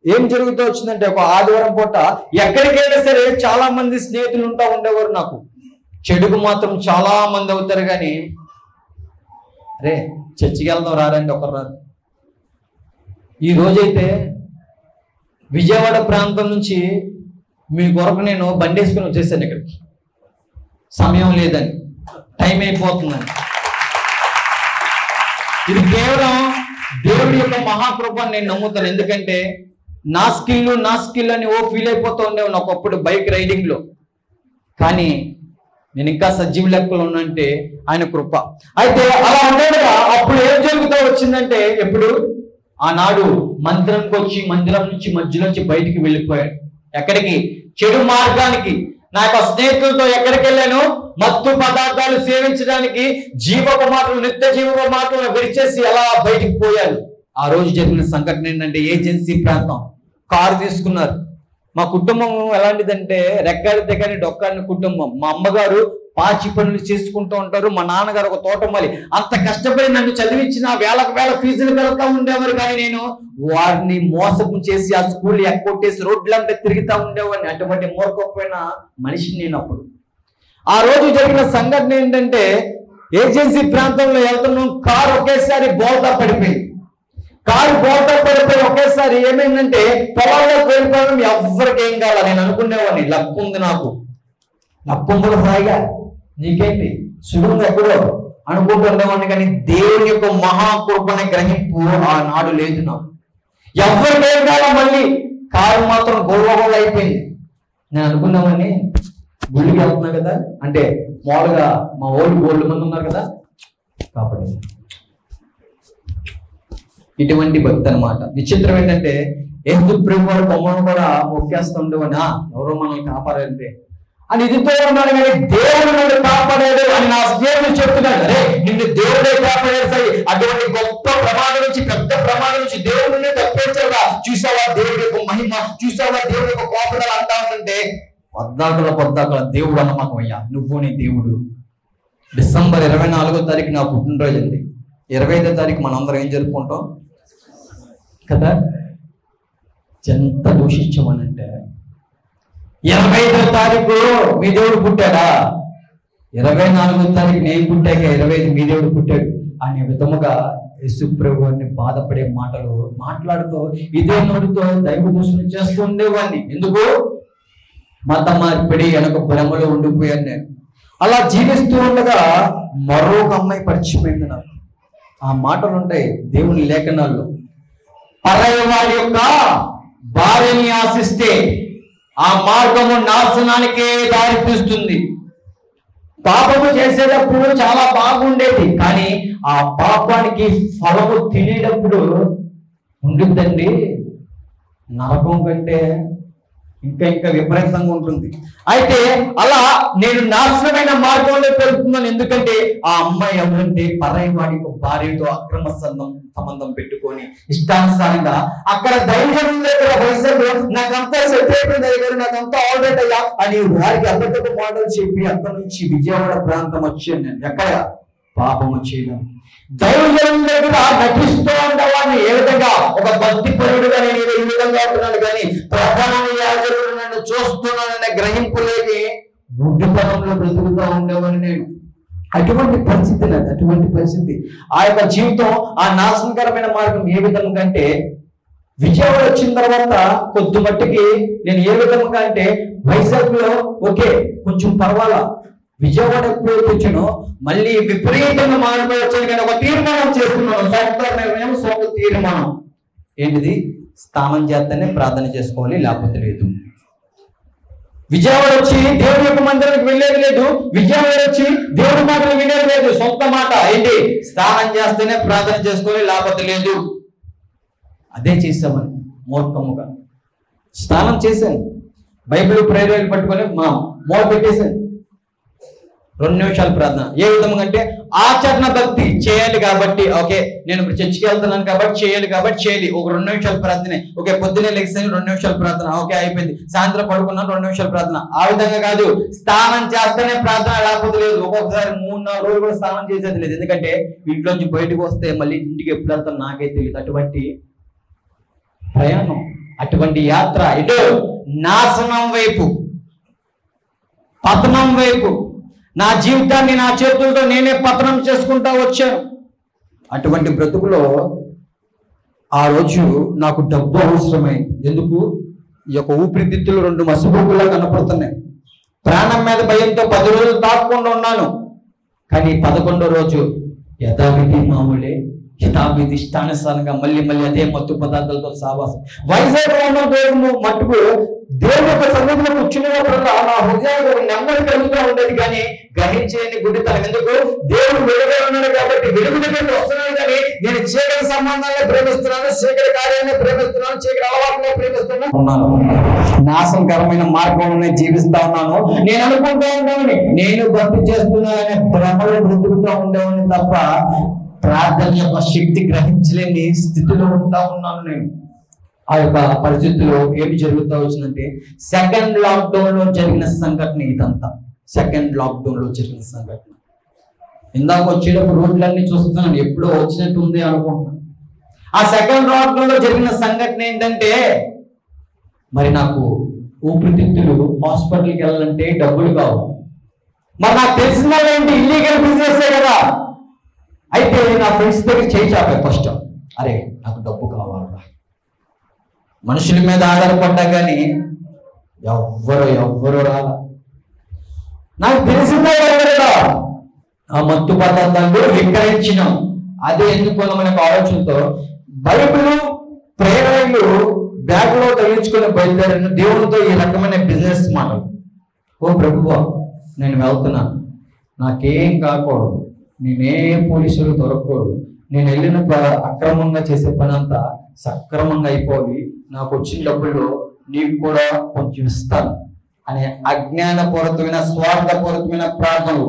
ఏం జరుగుతూ వచ్చిందంటే, ఒక ఆదివారం పూట ఎక్కడికైనా సరే చాలా మంది స్నేహితులు ఉంటా ఉండేవారు నాకు. చెడుకు మాత్రం చాలా మంది అవుతారు, కానీ అరే చర్చికి వెళ్దాం రారండి ఒకరు రారు. ఈ రోజైతే విజయవాడ ప్రాంతం నుంచి మీ కొరకు నేను బండి వేసుకుని వచ్చేసాను ఇక్కడికి, సమయం లేదని, టైం అయిపోతుందని. ఇది కేవలం దేవుడి యొక్క మహాకృప నేను నమ్ముతాను. ఎందుకంటే నా స్కిల్ అని ఫీల్ అయిపోతూ ఉండేవాడిని ఒకప్పుడు బైక్ రైడింగ్ లో, కానీ నేను ఇంకా సజీవ లెక్కలు ఉన్నంటే ఆయన కృప. అయితే అలా ఉండేగా అప్పుడు ఏం జరుగుతూ వచ్చిందంటే, ఎప్పుడు ఆనాడు మందిరంకి వచ్చి మందిరం నుంచి మధ్యలోంచి బయటికి వెళ్ళిపోయాడు. ఎక్కడికి? చెడు మార్గానికి. నా యొక్క స్నేహితులతో ఎక్కడికి వెళ్ళాను? మత్తు పదార్థాలు సేవించడానికి, జీవపు మాటలు, నిత్య జీవపు మాటలను విడిచేసి అలా బయటికి పోయాను. ఆ రోజు జరిగిన సంఘటన ఏంటంటే, ఏజెన్సీ ప్రాంతం కారు తీసుకున్నారు. మా కుటుంబం ఎలాంటిదంటే రెక్కాడితే కానీ డొక్కాడిన కుటుంబం. మా అమ్మగారు పాచి పనులు చేసుకుంటూ ఉంటారు, మా నాన్నగారు ఒక తోటమాలి. అంత కష్టపడి నన్ను చదివించిన వేలకు వేల ఫీజులు కలుగుతూ ఉండేవారు, కానీ నేను వారిని మోసపు చేసి ఆ స్కూల్ ఎక్కొట్టేసి రోడ్లంటే తిరుగుతూ ఉండేవాడిని. అటువంటి మూర్ఖపోయిన మనిషిని నేను అప్పుడు. ఆ రోజు జరిగిన సంఘటన ఏంటంటే, ఏజెన్సీ ప్రాంతంలో వెళ్తున్నాం, కారు ఒకేసారి బోల్తా పడిపోయింది. కారు బోల్తా పడిపోయి ఒకేసారి ఏమైందంటే, పొలాల్లోకి వెళ్ళిపోవడం ఎవరికి ఏం కావాలి. నేను అనుకునేవాడిని లక్కు ఉంది, నాకు లక్కు కూడా హాయిగా, నీకేంటి సుడుంది ఎక్కడో అనుకుంటుండేవాడిని. కానీ దేవుని యొక్క మహాకృపణ గ్రహింపు ఆనాడు లేదు నాకు. ఎవరికి ఏం కావాలా, మళ్ళీ కారు మాత్రం గొడవ అయిపోయింది. నేను అనుకున్నామని గుళ్ళకి వెళ్తున్నా కదా, అంటే మామూలుగా మా ఓల్డ్ మంది ఉన్నారు కదా, కాబట్టి ఇటువంటి భక్తి అనమాట. విచిత్రం ఏంటంటే యేసు ప్రభు వారి బొమ్మను కూడా మొక్కేస్తుండేవని ఎవరో మనల్ని కాపాడంటే అని ఇదితో ఉన్నాడు, కానీ దేవుడు నన్ను కాపాడాడు అని నా స్నేహితుడు చెప్తున్నాడు. అరే నిన్ను దేవుడే కాపాడేసాయి, అటువంటి గొప్ప ప్రమాదం నుంచి, పెద్ద ప్రమాదం నుంచి దేవుడిని తప్పించాడా, చూసావా దేవుడి యొక్క మహిమ, చూసావా దేవుడి యొక్క కోపడాలు అంటా ఉంటుంటే పొద్దాకల దేవుడు అన్నమాకం అయ్యా, నువ్వు నీ దేవుడు. డిసెంబర్ 24వ తారీఖు నా పుట్టినరోజు అండి. 25వ తారీఖు మనందరం ఏం జరుపుకుంటాం కదా. ఎంత దూషించామనంటే 25వ తారీఖు మీ దేవుడు పుట్టాడా, 24వ తారీఖు నేను పుట్టాక 25 మీ దేవుడు పుట్టాడు అనే విధముగా యేసు ప్రభువుని బాధపడే మాటలు మాట్లాడుతూ ఇదే నోటితో దైవ దూషణ చేస్తూ ఉండేవాడిని. ఎందుకు? మత మార్పిడి వెనక భ్రమలో ఉండిపోయాను నేను. అలా జీవిస్తూ ఉండగా మరొక అమ్మాయి పరిచయమైంది నాకు. ఆ మాటలు ఉంటాయి దేవుని లేఖనాల్లో. పరాయి వారి యొక్క భార్యని ఆశిస్తే ఆ మార్గము నాశనానికే దారి తీస్తుంది. పాపము చేసేటప్పుడు చాలా బాగుండేది, కానీ ఆ పాపానికి ఫలము తినేటప్పుడు ఉంటుందండి నరకం కంటే ఇంకా విపరీతంగా ఉంటుంది. అయితే అలా నేను నాశనమైన మార్గంలో పెరుగుతున్నాను. ఎందుకంటే ఆ అమ్మాయి ఎవరంటే పరాయి వాడి భార్యతో అక్రమ సంబంధం పెట్టుకొని ఇష్టానుసారంగా అక్కడ ధైర్యం దగ్గర వయసులో నాకంతా సెట్ అయిపోయింది దగ్గర, నాకంతా ఆల్రెడీ అయ్యా అని వారికి అబద్ధపు మాటలు చెప్పి అక్కడ నుంచి విజయవాడ ప్రాంతం వచ్చాను నేను. ఎక్కడ పాపము చేయడం, దైవజనం దగ్గర నటిస్తూ ఉండేవాడిని. ఏ విధంగా ఒక భక్తి పరుడుగా నేను ఈ విధంగా ఉంటున్నాను, కానీ ప్రధాన యాజకుడు నన్ను చూస్తున్నాననే గ్రహింపు లేని గుడ్డితనంలో బ్రతుకుతూ ఉండేవాడిని నేను. అటువంటి పరిస్థితి లేదు, అటువంటి పరిస్థితి. ఆ యొక్క జీవితం, ఆ నాశనకరమైన మార్గం ఏ విధంగా అంటే విజయవాడ వచ్చిన తర్వాత కొద్ది మట్టికి నేను ఏ విధంగా అంటే వైజాగ్లో ఓకే కొంచెం పర్వాలా, విజయవాడ ఎప్పుడైతే వచ్చానో మళ్ళీ విపరీతంగా మారిపోయి వచ్చాను. కానీ ఒక తీర్మానం చేస్తున్నాను, సొంత తీర్మానం ఏంటిది? స్నానం చేస్తేనే ప్రార్థన చేసుకోవాలి, లేకపోతే లేదు. విజయవాడ వచ్చి దేవుడి యొక్క మందిరానికి వెళ్ళేది లేదు, విజయవాడ వచ్చి దేవుడి మాటలు వినేది లేదు. సొంత మాట ఏంటి? స్నానం చేస్తేనే ప్రార్థన చేసుకోవాలి, లేకపోతే లేదు. అదే చేసామని మూర్ఖముగా స్నానం చేశాను, బైబిల్ ప్రేరేలు పట్టుకొని మోడ పెట్టేశాను. 2 నిమిషాలు ప్రార్థన. ఏ విధంగా అంటే ఆచరణ భక్తి చేయాలి కాబట్టి, ఓకే నేను ఇప్పుడు చర్చికి వెళ్తున్నాను కాబట్టి చేయాలి ఒక 2 నిమిషాలు ప్రార్థనే. ఓకే పొద్దున్నే లెగిస్తాను 2 నిమిషాలు ప్రార్థన, ఓకే అయిపోయింది. సాయంత్రం పడుకున్నాను 2 నిమిషాలు ప్రార్థన. ఆ విధంగా కాదు, స్నానం చేస్తేనే ప్రార్థన, లేకపోతే లేదు. ఒక్కొక్కసారి 3-4 రోజులు కూడా స్నానం చేసేది లేదు. ఎందుకంటే ఇంట్లోంచి బయటకు వస్తే మళ్ళీ ఇంటికి ఎప్పుడు వెళ్తాను నాకే తెలియదు. అటువంటి ప్రయాణం, అటువంటి యాత్ర ఇటు నాశనం వైపు, పతనం వైపు, నా జీవితాన్ని నా చేతులతో నేనే పతనం చేసుకుంటా వచ్చాను. అటువంటి బ్రతుకులో ఆ రోజు నాకు డబ్బు అవసరమైంది. ఎందుకు? ఈ యొక్క ఊపిరితిత్తులు 2 మసిబొగ్గులా కనపడుతున్నాయి. ప్రాణం మీద భయంతో 10 రోజులు తాకుండా ఉన్నాను. కానీ 11వ రోజు యథావిధి మామూలే, యథావిధి ఇష్టానుసారంగా మళ్ళీ అదే మత్తు పదార్థాలతో సావాసం. వైజాగ్ ఉన్న మట్టుకు దేవుడి యొక్క సన్నిధిలో కూర్చునేటప్పుడల్లా నా హృదయానికి ఒక నెమ్మది కలుగుతూ ఉండేది, కానీ గ్రహించేది గుడ్డితనం. ఎందుకు? దేవుడు వెలుగుగా ఉన్నాడు కాబట్టి వెలుగు దగ్గరికి వస్తున్నాడు, కానీ నేను చీకటి సంబంధాన్ని ప్రేమిస్తున్నాను, చీకటి కార్యాన్ని ప్రేమిస్తున్నాను, చీకటి అలవాటునే ప్రేమిస్తున్నాను. నాశనకరమైన మార్గంలోనే జీవిస్తా ఉన్నాను. నేను అనుకుంటూ ఉండేవాడిని నేను భక్తి చేస్తున్నాననే భ్రమలో బ్రతుకుతూ ఉండేవాడిని తప్ప ప్రార్థన యొక్క శక్తి గ్రహించలేని స్థితిలో ఉంటా ఉన్నాను నేను. ఆ యొక్క పరిస్థితుల్లో ఏమి జరుగుతూ వచ్చిందంటే సెకండ్ లాక్డౌన్ లో జరిగిన సంఘటన ఇదంతా. సెకండ్ లాక్డౌన్ లో జరిగిన సంఘటన. ఇందాక వచ్చేటప్పుడు రోడ్లన్నీ చూస్తున్నాను, ఎప్పుడో వచ్చినట్టు ఉంది అనుకుంటున్నాను. ఆ సెకండ్ లాక్డౌన్ లో జరిగిన సంఘటన ఏంటంటే మరి నాకు ఊపిరితిత్తులు హాస్పిటల్కి వెళ్ళాలంటే డబ్బులు కావు. మరి నాకు తెలిసిన వాళ్ళు ఏంటి, ఇల్లీగల్ బిజినెస్ కదా. అయితే నా ఫ్రెండ్స్ దగ్గర చేయి చాపే ఫస్ట్, అరే నాకు డబ్బు కావాలా. మనుషుల మీద ఆధారపడ్డా కానీ ఎవ్వరు రాలా. నాకు తెలిసిందే కదా ఆ మత్తు పదార్థాలు విక్రయించినాం. అదే ఎందుకు మనకు ఆలోచనతో బైబిల్ ప్రేరణలు బ్యాగ్లో తగిలించుకొని బయలుదేరిన దేవుడితో ఈ రకమైన బిజినెస్ మాటలు. ఓ ప్రభువా నేను వెళ్తున్నాను, నాకేం కాకూడదు, నేనే పోలీసులు దొరకకూడదు, నేను వెళ్ళిన అక్రమంగా చేసే పని అంతా సక్రమంగా అయిపోయి నాకు వచ్చిన డబ్బుల్లో నీకు కూడా కొంచెం ఇస్తాను అనే అజ్ఞానపూరితమైన స్వార్థపూరితమైన ప్రార్థనలు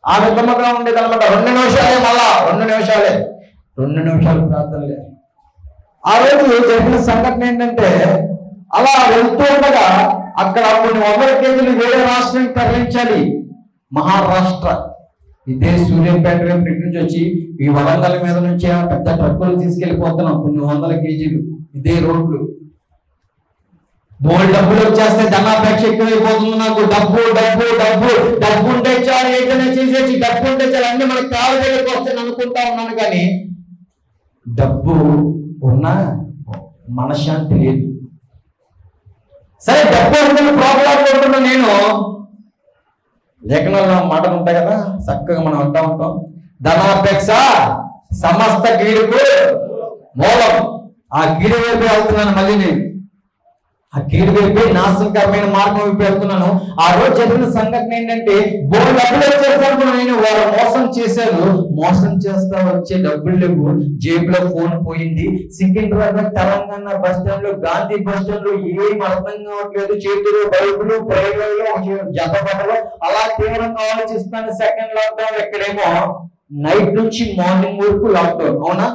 ఆ విధముగా ఉండేది అనమాట. 2 నిమిషాలే, మళ్ళా 2 నిమిషాలే, 2 నిమిషాలు ప్రార్థనలే. ఆ రోజు జరిగిన సంఘటన ఏంటంటే, అలా వెళ్తూ ఉండగా అక్కడ కొన్ని 100 కేజీలు వేరే రాష్ట్రానికి తరలించాలి. మహారాష్ట్ర, ఇదే సూర్యాపేట వైపు నుంచి వచ్చి ఈ వరంగల్ మీద నుంచి పెద్ద ట్రక్కులు తీసుకెళ్లిపోతున్నాం. కొన్ని 100 కేజీలు ఇదే రోడ్లు. బోల్డ్ డబ్బులు వచ్చేస్తే ధనాపేక్ష ఎక్కువైపోతుంది. నాకు డబ్బు డబ్బు డబ్బు డబ్బు ఉంటే చాలు, ఏదైనా చేసేసి డబ్బు ఉంటే చాలు, అన్ని మనకు కాళ్ళ దగ్గరికి వస్తాను అనుకుంటా ఉన్నాను. కానీ డబ్బు ఉన్నా మనశ్శాంతి లేదు. సరే, డబ్బు ఉందని ప్రాబ్లం నేను లేఖనాల్లో మాటలు ఉంటాయి కదా, చక్కగా మనం అంటా ఉంటాం, ధనాపేక్ష సమస్త కీడుకు మూలం. ఆ కీడు వైపు వెళ్తున్నాను. మళ్ళీ నేను ఆ కీడు వైపు నాశనకరమైన మార్గం వైపు వెళ్తున్నాను. ఆ రోజు జరిగిన సంఘటన ఏంటంటే, బోర్డు డబ్బులు వచ్చేసరికి నేను వారు మోసం చేశాను. మోసం చేస్తా వచ్చే డబ్బులు లేవు, జేబులో ఫోన్ పోయింది. సికింద్రాబాద్ తెలంగాణ బస్ స్టాండ్ లో, గాంధీ బస్ స్టాండ్ లో ఏం అర్థం కావట్లేదు. చేతులు బైబులు, ప్రేయర్లు, జత బట్టలు, అలా తీవ్రంగా ఆలోచిస్తాను. సెకండ్ లాక్డౌన్, ఇక్కడేమో నైట్ నుంచి మార్నింగ్ వరకు లాక్డౌన్. అవునా?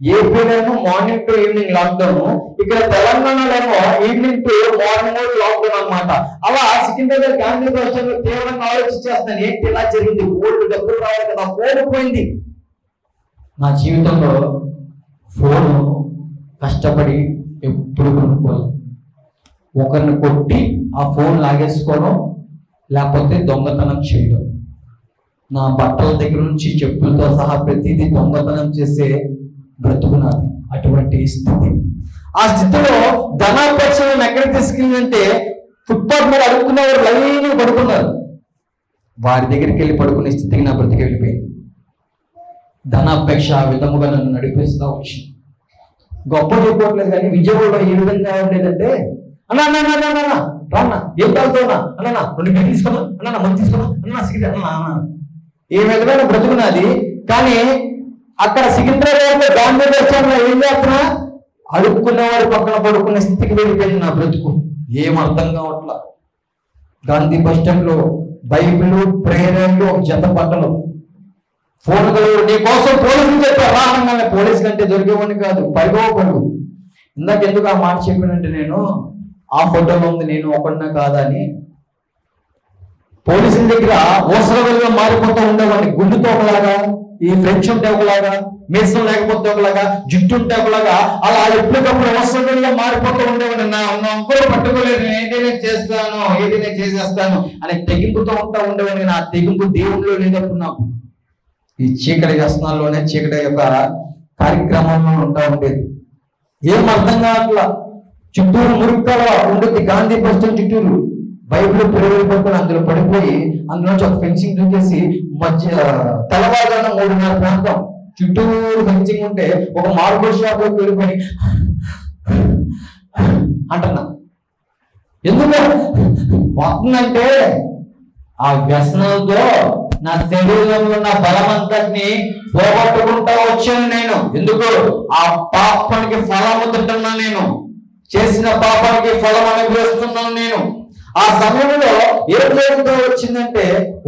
ఏపీలోనేమో మార్నింగ్ టు ఈవినింగ్ లాక్డౌన్, ఇక్కడ తెలంగాణలో ఈవినింగ్ టు మార్నింగ్ వరకు లాక్డౌన్ అనమాట. అలా సికింద్రాబాద్ గాంధీ బస్ స్టాండ్ లో తీవ్రంగా ఆలోచించేస్తాను, ఏంటి ఇలా జరిగింది? ఓల్డ్ డబ్బులు రావాలి కదా, ఫోన్ పోయింది. నా జీవితంలో ఫోన్ కష్టపడి ఎప్పుడు కొనుక్కోవాలి. ఒకరిని కొట్టి ఆ ఫోన్ లాగేసుకోవడం, లేకపోతే దొంగతనం చేయడం. నా బట్టల దగ్గర నుంచి చెప్పులతో సహా ప్రతిదీ దొంగతనం చేసే బ్రతుకున్నది. అటువంటి స్థితి. ఆ స్థితిలో ధనాపేక్షలను ఎక్కడ తీసుకెళ్ళిందంటే, ఫుట్పాత్ మీద అడుక్కున్నవారు లైన్ పడుకున్నారు. వారి దగ్గరికి వెళ్ళి పడుకునే స్థితికి నా బ్రతికి వెళ్ళిపోయింది. ధనాపేక్ష ఆ విధముగా నన్ను నడిపిస్తూ వచ్చింది. గొప్ప చెప్పట్లేదు కానీ విజయవాడలో ఏ విధంగా ఉండేదంటే, అన్నా రాన్నా, ఏం తాగుతావునా, అన్నా 2 గంటలు తీసుకున్నా, అన్నా మంది తీసుకున్నా, అన్నా సిగరెట్, అన్నా ఏ విధమైన బ్రతుకున్నది. కానీ అక్కడ సికింద్రాబాద్ గాంధీ బస్ స్టాండ్ లో ఏం చేస్తున్నా, అడుక్కున్నవాడు పక్కన పడుకునే స్థితికి వెళ్ళిపోయింది నా బ్రతుకు. ఏం అర్థం కావట్లా. గాంధీ బస్ స్టాండ్ లో బైబిల్, ప్రేయర్లు, ఒక జత బట్టలు, ఫోన్ కలరు. నీ కోసం పోలీసులు చెప్పారు రాగానే. పోలీసులు అంటే దొరికేవాడిని కాదు, పరుగు. ఇందాక ఎందుకు ఆ మాట చెప్పినంటే, నేను ఆ ఫోటోలో ఉంది నేను ఒకడినా కాదా అని పోలీసుల దగ్గర ఓసరవెల్గా మారిపోతూ ఉండేవాడిని. గుండుతో ఒకలాగా, ఈ ఫ్రెంచ్ ఉంటే ఒకలాగా, మీసం లేకపోతే ఒకలాగా, జుట్టు ఉంటే ఒకలాగా, అలా ఎప్పటికప్పుడు ఓసరవెల్గా మారిపోతూ ఉండేవాడిని. నా ఒక్కరు పట్టుకోలేదు, నేను ఏదైనా చేస్తాను, ఏదైనా చేసేస్తాను అనే తెగింపుతో ఉంటా ఉండేవాడిని. నా తెగింపు దేవుడిలో లేదప్పుడు. నాకు ఈ చీకటి వ్యసనాల్లోనే, చీకటి యొక్క కార్యక్రమంలో ఉంటా ఉండేది. ఏం అర్థం కావట్లా. చుట్టూరు మురుక్కల ఉంటుంది గాంధీ బస్ స్టాండ్ చుట్టూరు. బైబిల్ ప్రేయర్ పట్టుకుని అందులో పడిపోయి, అందులోంచి ఒక ఫెన్సింగ్ దూకేసి మధ్య తెల్లవారుజామున 3:30 ప్రాంతం చుట్టూరు ఫెన్సింగ్ ఉంటే ఒక మార్బుల్ షాప్ లోకి వెళ్ళిపోయి అంటున్నా. ఎందుకు వస్తుందంటే, ఆ వ్యసనంతో నా శరీరంలో ఉన్న బలమంతటిని పోగొట్టుకుంటా వచ్చాను నేను. ఎందుకు? ఆ పాపానికి ఫలము తింటున్నా నేను, చేసిన పాపానికి ఫలం అనుభవిస్తున్నాను నేను. ఆ సమయంలో ఏం జరుగుతూ వచ్చిందంటే,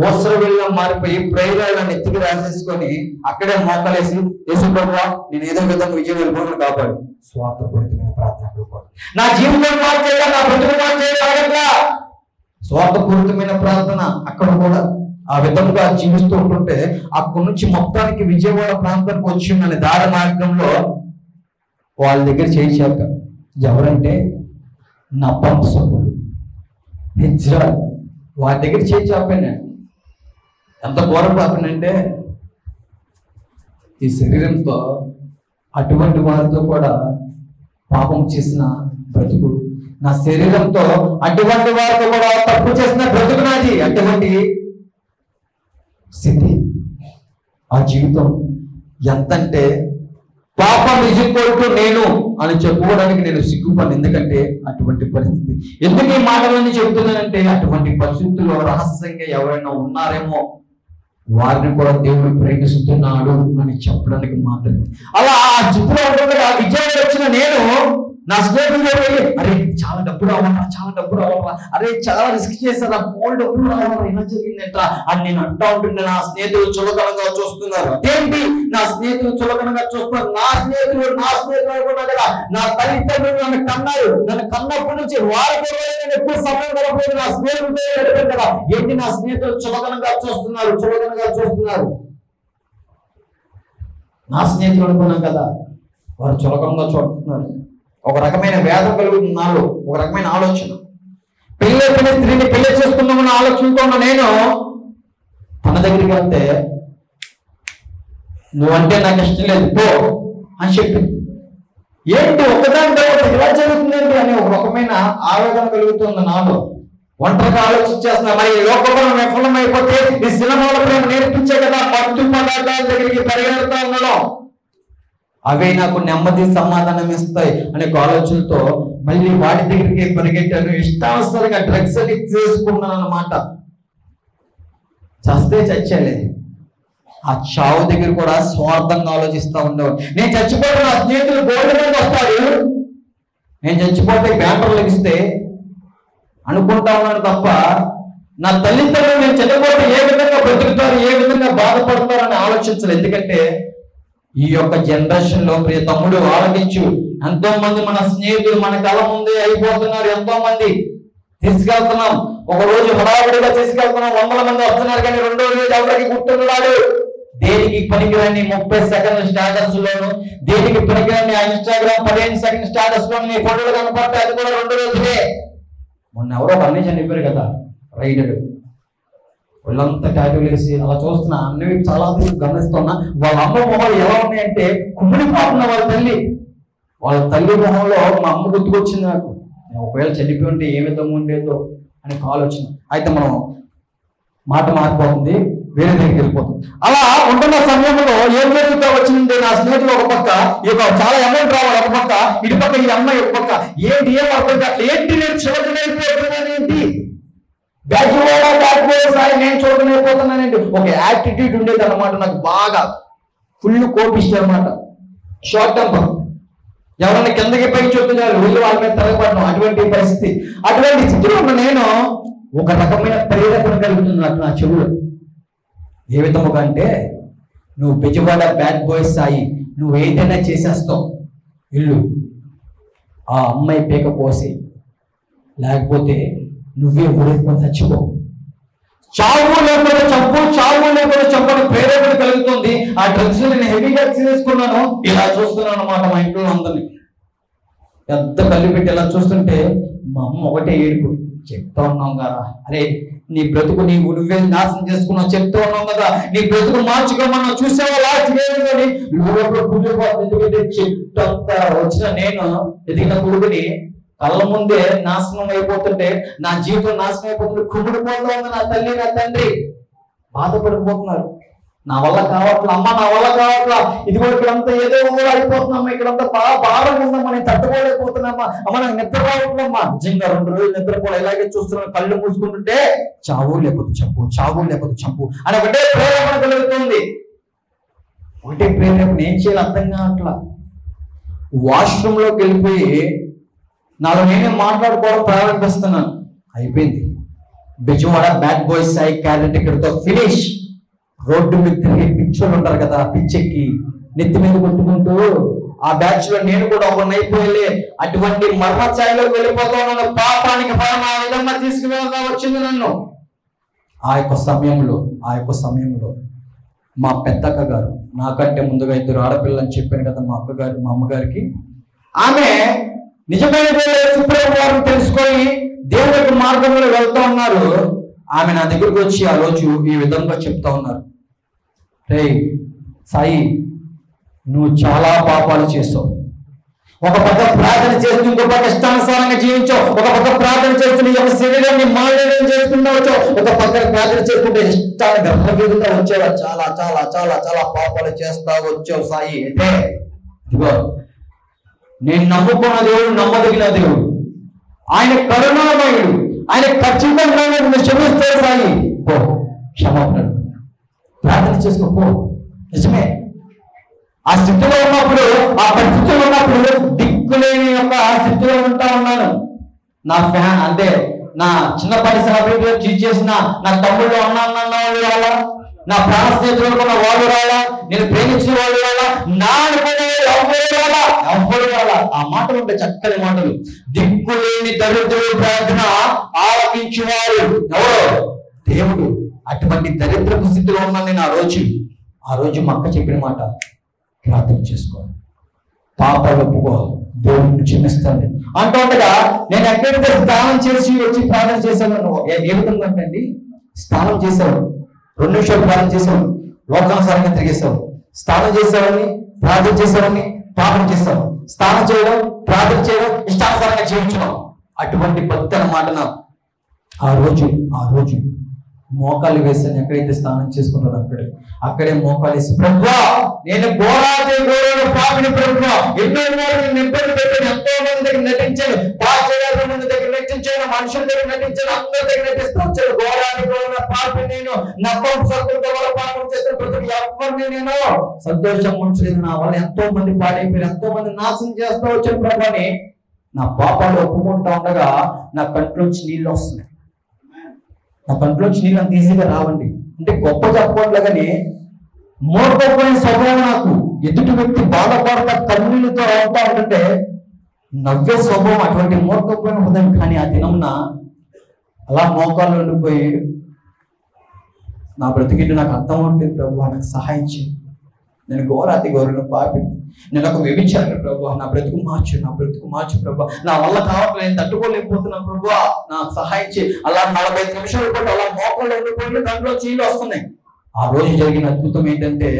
ఓసరవెల్లం మారిపోయి ప్రేయర్లను ఎత్తికి రాసేసుకొని అక్కడే మోకలేసి, యేసు ప్రభువా నేను ఏదో విధంగా విజయం వెళ్ళిపోవడం కాపాడు. స్వార్థపూరితమైన ప్రార్థన. నా జీవితం మార్చేయాలి, నా బ్రతుకు మార్చేయాలి. స్వార్థపూరితమైన ప్రార్థన. అక్కడ కూడా ఆ విధంగా జీవిస్తూ ఉంటుంటే, అక్కడి నుంచి మొత్తానికి విజయవాడ ప్రాంతానికి వచ్చిందని దారి మార్గంలో వాళ్ళ దగ్గర చేయించాక, ఎవరంటే నపుంసకులు, ఇజ్రాయెల్. వారి దగ్గర చేయించాను. ఎంత ఘోరం ఆపానంటే, ఈ శరీరంతో అటువంటి వారితో కూడా పాపం చేసిన బ్రతుకు, నా శరీరంతో అటువంటి వారితో కూడా తప్పు చేసిన బ్రతుకు నాది. అటువంటి స్థితి, ఆ జీవితం ఎంతంటే, పాపం నిజంకొడుకు నేను అని చెప్పుకోవడానికి నేను సిగ్గుపడి. ఎందుకంటే అటువంటి పరిస్థితి. ఎందుకు ఈ మాటలన్నీ చెప్తున్నానంటే, అటువంటి పరిస్థితుల్లో రహస్యంగా ఎవరైనా ఉన్నారేమో వారిని కూడా దేవుడు ప్రేమిస్తున్నాడు అని చెప్పడానికి మాత్రమే. అలా ఆ జిప్పులో ఉండగా విజయవాడ వచ్చిన నేను నా స్నేహితులు అరే చాలా డబ్బు రావాలా, అరే చాలా రిస్క్ చేశారా, బోల్డ్ డబ్బులు రావాలా, ఇలా జరిగిందంట అని నేను అంటా ఉంటుండే. నా స్నేహితులు చులకనగా చూస్తున్నారు. ఏంటి నా స్నేహితులు చులకనగా చూస్తున్నారు? నా స్నేహితులు అనుకున్నా కదా, నా తల్లిదండ్రులు నన్ను కన్నారు. నన్ను కన్నప్పటి నుంచి వారికి నేను ఎక్కువ సమయం గడపలేదు, నా స్నేహితులతో గడిపాను కదా. ఏంటి నా స్నేహితులు చులకనగా చూస్తున్నారు. నా స్నేహితులు అనుకున్నాం కదా, వారు చులకనగా చూస్తున్నారు. ఒక రకమైన వేదం కలుగుతుంది నాలో, ఒక రకమైన ఆలోచన. పెళ్ళి స్త్రీని పెళ్లి చేసుకుందామన్న ఆలోచనతో ఉన్న నేను తన దగ్గరికి వెళ్తే నువ్వంటే నాకు ఇష్టం లేదు పో అని చెప్పింది. ఏంటి ఒకదాని తర్వాత ఇలా జరుగుతుందండి అని ఒక రకమైన ఆవేదన కలుగుతుంది నాలో. ఒంటరిగా ఆలోచించేస్తున్నా, మరి లోకంలో విఫలమైపోతే ఈ సినిమాల ప్రేమ నేర్పించే కదా మత్తు పదార్థాల దగ్గరికి పరిగెడుతూ ఉండడం, అవే నాకు నెమ్మది సమాధానం ఇస్తాయి అనే ఆలోచనతో మళ్ళీ వాటి దగ్గరికి పరిగెట్టాను. ఇష్టానుసారంగా డ్రగ్స్ అని చేసుకున్నాను అన్నమాట. చస్తే చచ్చేలేదు. ఆ చావు దగ్గర కూడా స్వార్థంగా ఆలోచిస్తూ ఉండేవాడు. నేను చచ్చిపోతే నా స్నేహితులు గోల్డ్ మీద వస్తాడు, నేను చచ్చిపోతే బ్యాంకులు లెగిస్తే అనుకుంటా ఉన్నాను తప్ప నా తల్లిదండ్రులు నేను చనిపోతే ఏ విధంగా బ్రతుకుతారు, ఏ విధంగా బాధపడతారు అని ఆలోచించలేదు. ఎందుకంటే ఈ యొక్క జనరేషన్ లో ప్రియ తమ్ముడు ఆలోచించు, ఎంతో మంది మన స్నేహితులు మన కళ ముందే అయిపోతున్నారు. ఎంతో మంది తీసుకెళ్తున్నాం, ఒక రోజు హడావుడిగా తీసుకెళ్తున్నాం, 100 మంది వస్తున్నారు, కానీ 2వ రోజు ఎవరికి గుర్తున్నాడు. దేనికి పనికిరాని 30 సెకండ్ల స్టేటస్ లోను, దేనికి పనికిరాని ఇన్స్టాగ్రామ్ 15 సెకండ్ స్టేటస్ లోను నీ ఫోటోలు కనపడితే అది కూడా 2 రోజులే. మొన్న ఎవరో అన్నీ చనిపోయారు కదా రైడర్, వాళ్ళంతా టాటూలు వేసి అలా చూస్తున్నా. అన్నీ చాలా గమనిస్తున్నా. వాళ్ళ అమ్మ మొహాలు ఎలా ఉన్నాయంటే కుమ్మిడిపోతున్నా. వాళ్ళ తల్లి మొహంలో మా అమ్మ గుర్తుకొచ్చింది నాకు. ఒకవేళ చనిపోయి ఉంటే ఏ విధంగా ఉండేదో అని ఆలోచన. అయితే మనం మాట మారిపోతుంది, వేరే దగ్గరికి వెళ్ళిపోతుంది. అలా ఉంటున్న సమయంలో ఏం జరుగుతూ వచ్చింది, నా స్నేహితులు ఒక పక్క చాలా అమౌంట్ రావాలి, ఒక పక్క ఇటు పక్క ఈ అమ్మాయి ఒక పక్క. ఏంటి ఏం అర్థం కాదు. ఏంటి నేను చూడలేకపోతున్నాను, ఏంటి బ్యాక్ నేను చూడలేకపోతున్నానండి. ఒక యాటిట్యూడ్ ఉండేది అనమాట నాకు. బాగా ఫుల్ కోపిష్టి అనమాట, షార్ట్ టెంపర్. ఎవరైనా కిందకి పైకి చూపుతారు వీళ్ళు వాళ్ళ మీద తరగబడడం. అటువంటి పరిస్థితి, అటువంటి స్థితిలో ఉన్న నేను ఒక రకమైన ప్రేరేపణ కలుగుతుంది నాకు నా చెవులు. ఏ విధముగా అంటే, నువ్వు బెజవాడ బ్యాడ్ బాయ్స్ సాయి, నువ్వు ఏదైనా చేసేస్తావు, ఇల్లు ఆ అమ్మాయి పేక పోసి, లేకపోతే నువ్వే ఊరేసుకొని చచ్చిపో. చావు లేకపోతే చంపని ప్రేరేపణ కలుగుతుంది. ఆ డ్రగ్స్ నేను హెవీగా తీసుకున్నాను. ఇలా చూస్తున్నాను అన్నమాట మా ఇంట్లో అందరినీ. ఎంత కళ్ళు పెట్టి ఇలా చూస్తుంటే మా అమ్మ ఒకటే ఏడుపు. చెప్తా ఉన్నాం కదా, అరే నీ బ్రతుకు నువ్వే నాశనం చేసుకున్నావు. చెప్తూ ఉన్నాం కదా, నీ బ్రతుకు మార్చుకోమన్నావు. చూసావా లాస్ట్ వేరుకొని లోపల కుళ్ళిపోతుంది. ఎందుకంటే చెట్టంతా వచ్చిన నేను ఎదిగిన కొడుకుని కళ్ళ ముందే నాశనం అయిపోతుంటే, నా జీవితం నాశనం అయిపోతుంటే కుమ్మిడిపోతూ ఉంది నా తల్లి నా తండ్రి. బాధపడిపోతున్నారు. నా వల్ల కావట్లా అమ్మ, నా వల్ల కావట్లా. ఇది కూడా ఇక్కడంతా ఏదో అయిపోతున్నామ్మా, ఇక్కడంతా బాగా భారంగా ఉందమ్మా, నేను తట్టుకోలేకపోతున్నామ్మా, అమ్మ నాకు నిద్ర రావట్లేమ్మా. నిజంగా 2 రోజులు నిద్రపోలే, ఇలాగే చూస్తున్నాను. కళ్ళు మూసుకుంటుంటే చావు లేకపోతే చంపు అని ఒకటే ప్రేరేపణ కలుగుతుంది. ఒకటే ప్రేరేపణ. ఏం చేయాలి అర్థం కావట్లా. వాష్రూమ్లోకి వెళ్ళిపోయి నాలో నేనే మాట్లాడుకోవడం ప్రారంభిస్తున్నాను. అయిపోయింది. Bezawada bad boys Sai carrot ఇక్కడితో ఫినిష్. రోడ్డు మీద తిరిగే పిచ్చోళ్ళు ఉంటారు కదా, పిచ్చెక్కి నెత్తి మీద కొట్టుకుంటూ, ఆ బ్యాచ్ లో నేను కూడా ఒకనైపోయలే. అటువంటి మర్మఛాయలోకి వెళ్ళిపోతూ ఉన్నాను. పాపానికి ఫలం ఆ విధంగా తీసుకువెళ్తా వచ్చింది నన్ను. ఆ యొక్క సమయంలో మా పెద్దక్క గారు, నాకంటే ముందుగా 2 ఆడపిల్లని చెప్పాను కదా మా అమ్మగారికి, ఆమె నిజమైన సుప్రభావం తెలుసుకొని దేవుడి మార్గంలో వెళ్తా ఉన్నారు. ఆమె నా దగ్గరకు వచ్చి ఆ రోజు ఈ విధంగా చెప్తా ఉన్నారు, రే సాయి, నువ్వు చాలా పాపాలు చేసావు. ఒక పక్క ప్రార్థన చేస్తూ ఇంకో పక్క ఇష్టానుసారంగా జీవించావు. ఒక పక్క ప్రార్థన చేస్తూ నీ యొక్క శరీరాన్ని మాలిన్యం చేసుకుంటూ వచ్చావు. ఒక పక్క ప్రార్థన చేసుకుంటే ఇష్టాన్ని గర్భగీతంగా వచ్చావు. చాలా చాలా చాలా చాలా పాపాలు చేస్తా వచ్చావు సాయి. అయితే ఇదిగో, నేను నమ్ముకున్న దేవుడు నమ్మదగిన దేవుడు, ఆయన కరుణామయుడు, ఆయన ఖచ్చితంగా క్షమిస్తే సాయి క్షమాపణ ప్రార్థన చేసుకోపో. నిజమే, ఆ స్థితిలో ఉన్నప్పుడు, ఆ పరిస్థితిలో ఉన్నప్పుడు దిక్కులేని యొక్క స్థితిలో ఉంటా ఉన్నాను. నా ఫ్యాన్ అంటే నా చిన్నపాటి సహపరిలో చేసిన నా తమ్ముళ్ళు అన్న వాళ్ళు రాలా, నా ప్రాణ స్నేహితులు ఉన్న వాళ్ళు రాలా, నేను ప్రేమించిన వాళ్ళు రాలా, నా అనుకునే ఎవ్వరు రాలా. ఆ మాటలు ఉంటాయి, చక్కని మాటలు. దిక్కులేని దరిద్రుడు ప్రార్థన ఆలకించేవారు ఎవరో దేవుడు. అటువంటి దరిద్రపు స్థితిలో ఉన్నాను నేను. ఆ రోజు మా అక్క చెప్పిన మాట, ప్రార్థన చేసుకో, పాపాలు ఒప్పుకో, దేవుడిని క్షమిస్తాను అంటూ ఉండగా నేను ఎక్కడైతే స్నానం చేసి వచ్చి ప్రార్థన చేశాను. ఏ విధంగా అండి, స్నానం చేశావు, 2 నిమిషాలు ప్రార్థన చేసావు, లోకానుసారంగా తిరిగేసావు. స్నానం చేసావని, ప్రార్థన చేసావని, పాపం చేసావు. స్నానం చేయడం, ప్రార్థన చేయడం, ఇష్టానుసారంగా జీవించడం. అటువంటి భక్తి అన్నమాట. ఆ రోజు మోకాలు వేసాను. ఎక్కడైతే స్నానం చేసుకుంటాను అక్కడే మోకాలు వేసి, ప్రభువా నేను ఘోరాతి పాపిని ప్రభువా, ఎన్నో ఇబ్బంది పెట్టాను, ఎంతో మంది దగ్గర నటించాను, మంది దగ్గర నటించాను, మనుషుల దగ్గర నటించాను, అందరి దగ్గర నటిస్తూ వచ్చాను. ఘోరాతి పాపి నేను, నమ్మకం సత్తులతో వల్ల పాపం చేసిన ప్రతి ఎవరిని నేను సంతోషం ఉంచలేదు. నా వల్ల ఎంతో మంది పాడైపోయారు, ఎంతో మంది నాశనం చేస్తూ వచ్చాను ప్రభు అని నా పాపాలు ఒప్పుకుంటా ఉండగా నా కంట్లోంచి నీళ్ళు వస్తున్నాయి. నా కంట్లోంచి నీళ్ళు అంత ఈజీగా రావండి. అంటే గొప్ప చెప్పట్లేగానే మూర్ఖమైన స్వభావం నాకు. ఎదుటి వ్యక్తి బాధపడతా కన్నీళ్ళతో అవుతా ఉంటుంటే నవ్వే స్వభావం, అటువంటి మూర్ఖమైన హృదయం. కానీ ఆ దినంన అలా మోకాళ్ళు ఉండిపోయి, నా బ్రతికింటి నాకు అర్థం అవుతుంది ప్రభు, నాకు సహాయం చేయి, నేను ఘోరాతి ఘోరను పాపి, నేను ఒక వ్యభిచారిని ప్రభు, నా బ్రతుకు మార్చు ప్రభు, నా వల్ల కావట్లేదు, నేను తట్టుకోలేకపోతున్నా ప్రభు, నాకు సహాయం చేయి. అలా 45 నిమిషాలు పాటు అలా మోకాళ్ళు ఉండిపోయి దాంట్లో చీలు వస్తున్నాయి. ఆ రోజు జరిగిన అద్భుతం ఏంటంటే,